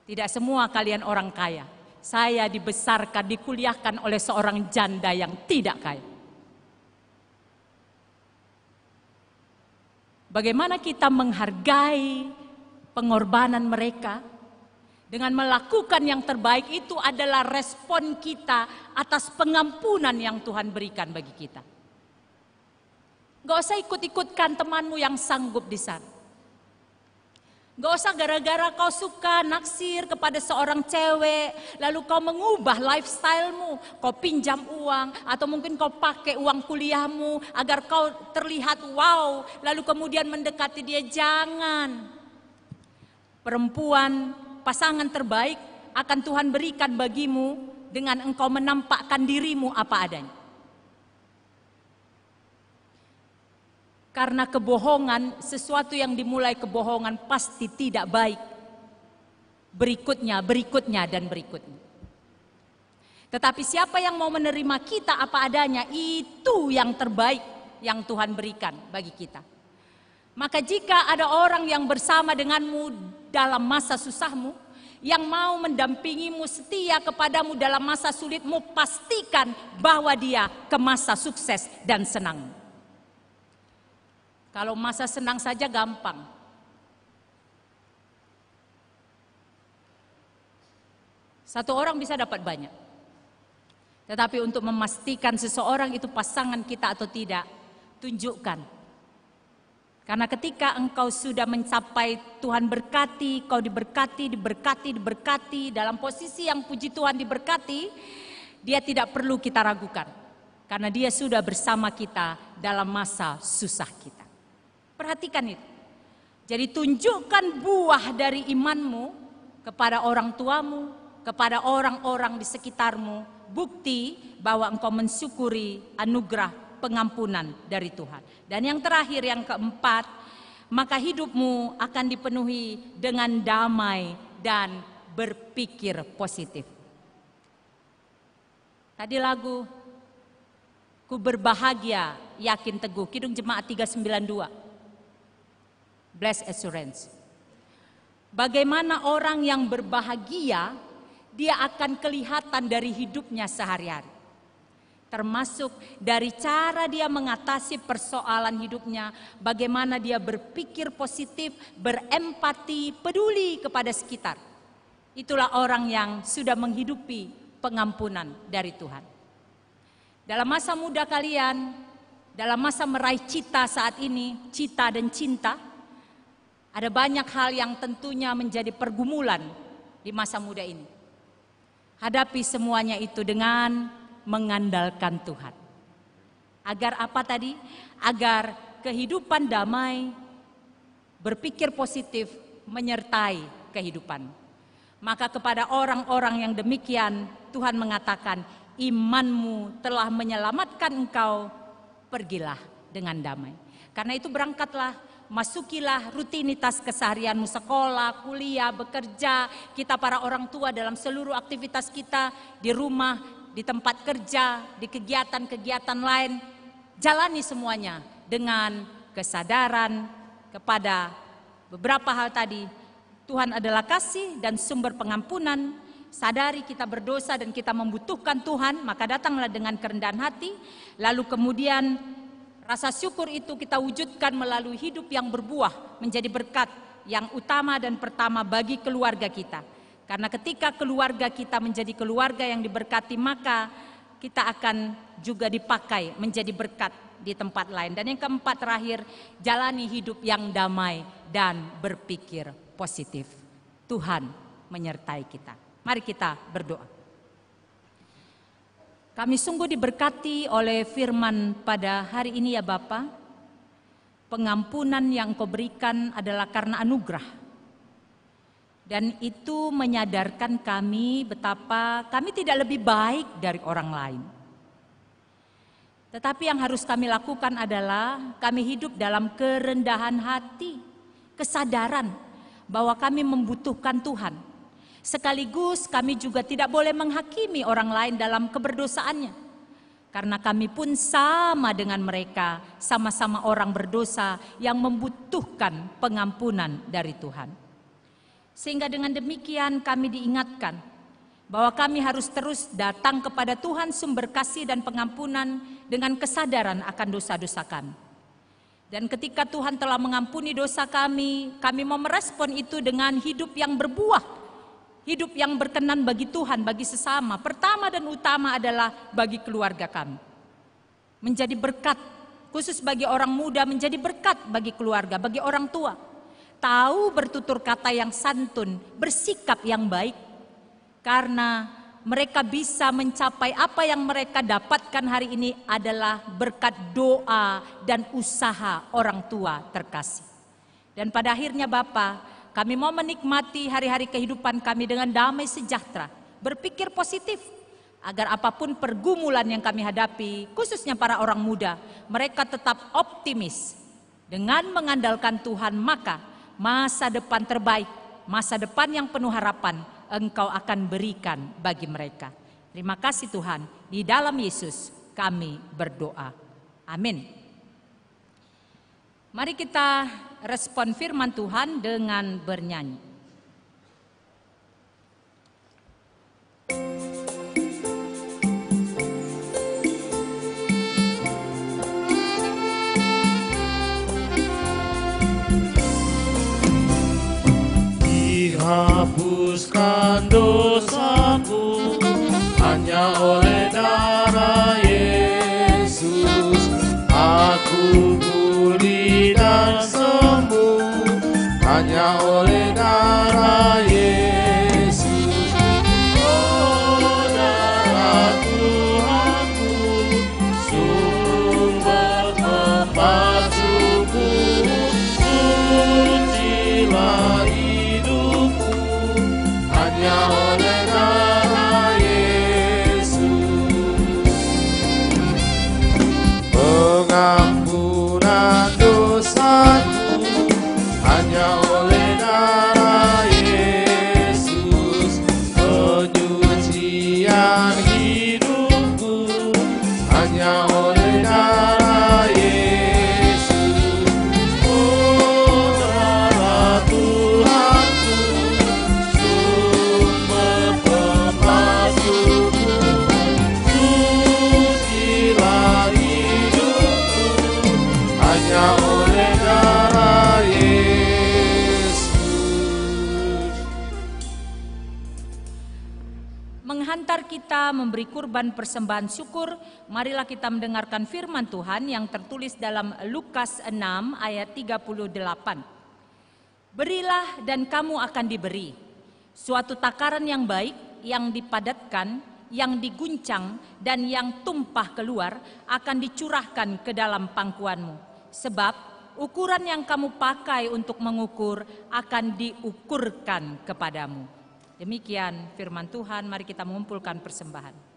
Tidak semua kalian orang kaya. Saya dibesarkan, dikuliahkan oleh seorang janda yang tidak kaya. Bagaimana kita menghargai pengorbanan mereka? Dengan melakukan yang terbaik itu adalah respon kita atas pengampunan yang Tuhan berikan bagi kita. Gak usah ikut-ikutkan temanmu yang sanggup di sana. Gak usah gara-gara kau suka naksir kepada seorang cewek, lalu kau mengubah lifestyle-mu, kau pinjam uang, atau mungkin kau pakai uang kuliahmu agar kau terlihat wow, lalu kemudian mendekati dia. Jangan. Perempuan, pasangan terbaik akan Tuhan berikan bagimu dengan engkau menampakkan dirimu apa adanya. Karena kebohongan, sesuatu yang dimulai kebohongan pasti tidak baik. Berikutnya, dan berikutnya. Tetapi siapa yang mau menerima kita apa adanya, itu yang terbaik yang Tuhan berikan bagi kita. Maka jika ada orang yang bersama denganmu dalam masa susahmu, yang mau mendampingimu, setia kepadamu dalam masa sulitmu, pastikan bahwa dia ke masa sukses dan senang. Kalau masa senang saja gampang. Satu orang bisa dapat banyak. Tetapi untuk memastikan seseorang itu pasangan kita atau tidak, tunjukkan. Karena ketika engkau sudah mencapai Tuhan berkati, kau diberkati, dalam posisi yang puji Tuhan diberkati, dia tidak perlu kita ragukan. Karena dia sudah bersama kita dalam masa susah kita. Perhatikan itu. Jadi tunjukkan buah dari imanmu kepada orang tuamu, kepada orang-orang di sekitarmu. Bukti bahwa engkau mensyukuri anugerah pengampunan dari Tuhan. Dan yang terakhir, yang keempat, maka hidupmu akan dipenuhi dengan damai dan berpikir positif. Tadi lagu, ku berbahagia, yakin teguh, Kidung Jemaat 392. Blessed assurance. Bagaimana orang yang berbahagia, dia akan kelihatan dari hidupnya sehari-hari. Termasuk dari cara dia mengatasi persoalan hidupnya, bagaimana dia berpikir positif, berempati, peduli kepada sekitar. Itulah orang yang sudah menghidupi pengampunan dari Tuhan. Dalam masa muda kalian, dalam masa meraih cita saat ini, cita dan cinta, ada banyak hal yang tentunya menjadi pergumulan di masa muda ini. Hadapi semuanya itu dengan mengandalkan Tuhan. Agar apa tadi? Agar kehidupan damai, berpikir positif, menyertai kehidupan. Maka kepada orang-orang yang demikian, Tuhan mengatakan, imanmu telah menyelamatkan engkau, pergilah dengan damai. Karena itu berangkatlah, masukilah rutinitas keseharianmu, sekolah, kuliah, bekerja, kita para orang tua dalam seluruh aktivitas kita, di rumah, di tempat kerja, di kegiatan-kegiatan lain, jalani semuanya dengan kesadaran kepada beberapa hal tadi. Tuhan adalah kasih dan sumber pengampunan. Sadari kita berdosa dan kita membutuhkan Tuhan, maka datanglah dengan kerendahan hati. Lalu kemudian rasa syukur itu kita wujudkan melalui hidup yang berbuah, menjadi berkat yang utama dan pertama bagi keluarga kita. Karena ketika keluarga kita menjadi keluarga yang diberkati, maka kita akan juga dipakai menjadi berkat di tempat lain. Dan yang keempat terakhir, jalani hidup yang damai dan berpikir positif. Tuhan menyertai kita. Mari kita berdoa. Kami sungguh diberkati oleh firman pada hari ini ya Bapa. Pengampunan yang Engkau berikan adalah karena anugerah. Dan itu menyadarkan kami betapa kami tidak lebih baik dari orang lain. Tetapi yang harus kami lakukan adalah kami hidup dalam kerendahan hati, kesadaran bahwa kami membutuhkan Tuhan. Sekaligus kami juga tidak boleh menghakimi orang lain dalam keberdosaannya. Karena kami pun sama dengan mereka, sama-sama orang berdosa yang membutuhkan pengampunan dari Tuhan. Sehingga dengan demikian kami diingatkan bahwa kami harus terus datang kepada Tuhan sumber kasih dan pengampunan dengan kesadaran akan dosa-dosa kami. Dan ketika Tuhan telah mengampuni dosa kami mau merespon itu dengan hidup yang berbuah, hidup yang berkenan bagi Tuhan, bagi sesama. Pertama dan utama adalah bagi keluarga kami. Menjadi berkat, khusus bagi orang muda, menjadi berkat bagi keluarga, bagi orang tua. Tahu bertutur kata yang santun, bersikap yang baik. Karena mereka bisa mencapai apa yang mereka dapatkan hari ini adalah berkat doa dan usaha orang tua terkasih. Dan pada akhirnya Bapa, kami mau menikmati hari-hari kehidupan kami dengan damai sejahtera. Berpikir positif agar apapun pergumulan yang kami hadapi, khususnya para orang muda, mereka tetap optimis. Dengan mengandalkan Tuhan, maka masa depan terbaik, masa depan yang penuh harapan Engkau akan berikan bagi mereka. Terima kasih Tuhan, di dalam Yesus kami berdoa. Amin. Mari kita respon firman Tuhan dengan bernyanyi. Dihapuskan dosaku hanya oleh darah Yesus. Aku pulih dan sembuh hanya oleh darah Yesus. Oh darah Tuhanku, sumber pembasuhku, sucilah hanya oleh darah Yesus. Pengampunan dosaku hanya oleh darah Yesus. Penyucian hidupku hanya oleh darah Yesus. Oh darah Tuhanku, sucilah hidupku hanya oleh darah Yesus. Menghantar kita memberi kurban persembahan syukur, marilah kita mendengarkan firman Tuhan yang tertulis dalam Lukas 6 ayat 38. Berilah dan kamu akan diberi. Suatu takaran yang baik, yang dipadatkan, yang diguncang, dan yang tumpah keluar akan dicurahkan ke dalam pangkuanmu. Sebab ukuran yang kamu pakai untuk mengukur akan diukurkan kepadamu. Demikian firman Tuhan, mari kita mengumpulkan persembahan.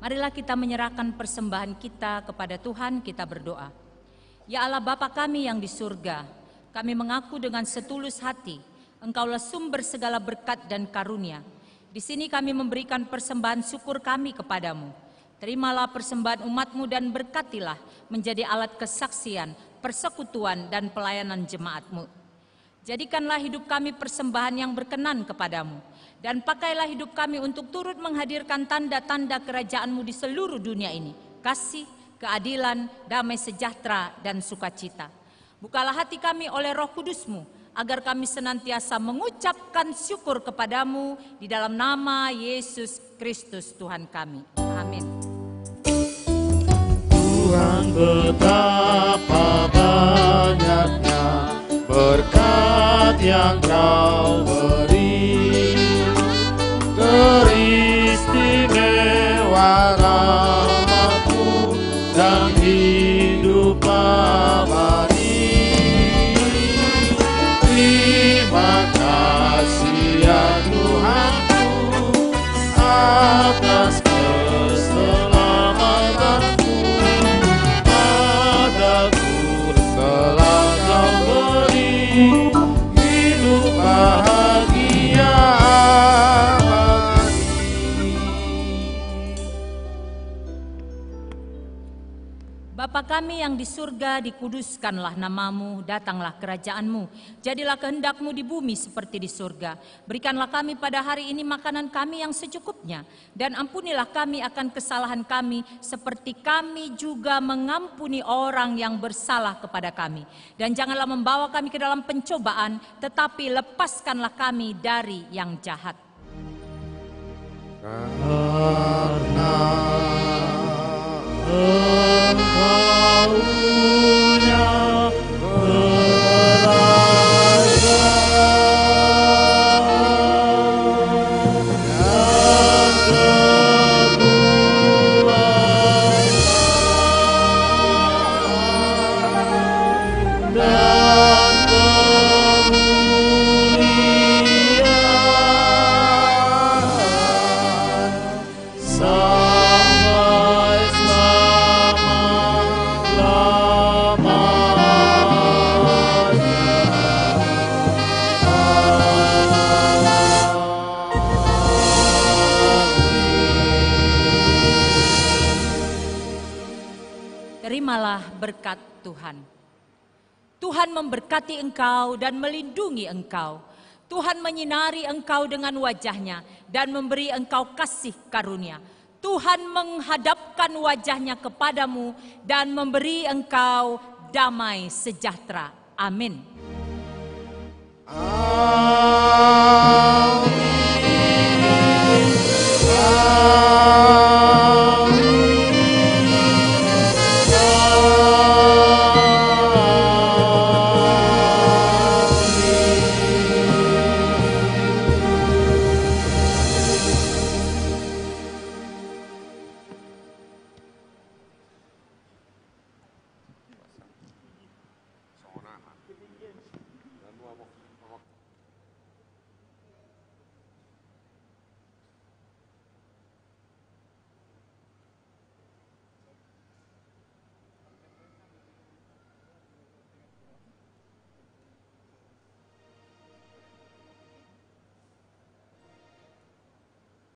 Marilah kita menyerahkan persembahan kita kepada Tuhan, kita berdoa. Ya Allah Bapa kami yang di surga, kami mengaku dengan setulus hati, Engkaulah sumber segala berkat dan karunia. Di sini kami memberikan persembahan syukur kami kepadamu. Terimalah persembahan umat-Mu dan berkatilah menjadi alat kesaksian, persekutuan dan pelayanan jemaat-Mu. Jadikanlah hidup kami persembahan yang berkenan kepadamu, dan pakailah hidup kami untuk turut menghadirkan tanda-tanda kerajaan-Mu di seluruh dunia ini, kasih, keadilan, damai sejahtera, dan sukacita. Bukalah hati kami oleh Roh Kudus-Mu, agar kami senantiasa mengucapkan syukur kepadamu di dalam nama Yesus Kristus Tuhan kami. Amin. Tuhan, betapa banyaknya berkat yang Kau beri, teristimewa rahmat-Mu dan hidup abadi. Terima kasih ya Tuhanku atas keselamatanmu padaku, telah Kau beri hidup bahagia abadi. Bapa kami yang di surga, dikuduskanlah namamu, datanglah kerajaan-Mu, jadilah kehendak-Mu di bumi seperti di surga. Berikanlah kami pada hari ini makanan kami yang secukupnya, dan ampunilah kami akan kesalahan kami, seperti kami juga mengampuni orang yang bersalah kepada kami. Dan janganlah membawa kami ke dalam pencobaan, tetapi lepaskanlah kami dari yang jahat. Karena Engkau punya kerajaan dan kemuliaan sampai Terimalah berkat Tuhan. Tuhan memberkati engkau dan melindungi engkau. Tuhan menyinari engkau dengan wajah-Nya dan memberi engkau kasih karunia. Tuhan menghadapkan wajah-Nya kepadamu dan memberi engkau damai sejahtera. Amin. Amin.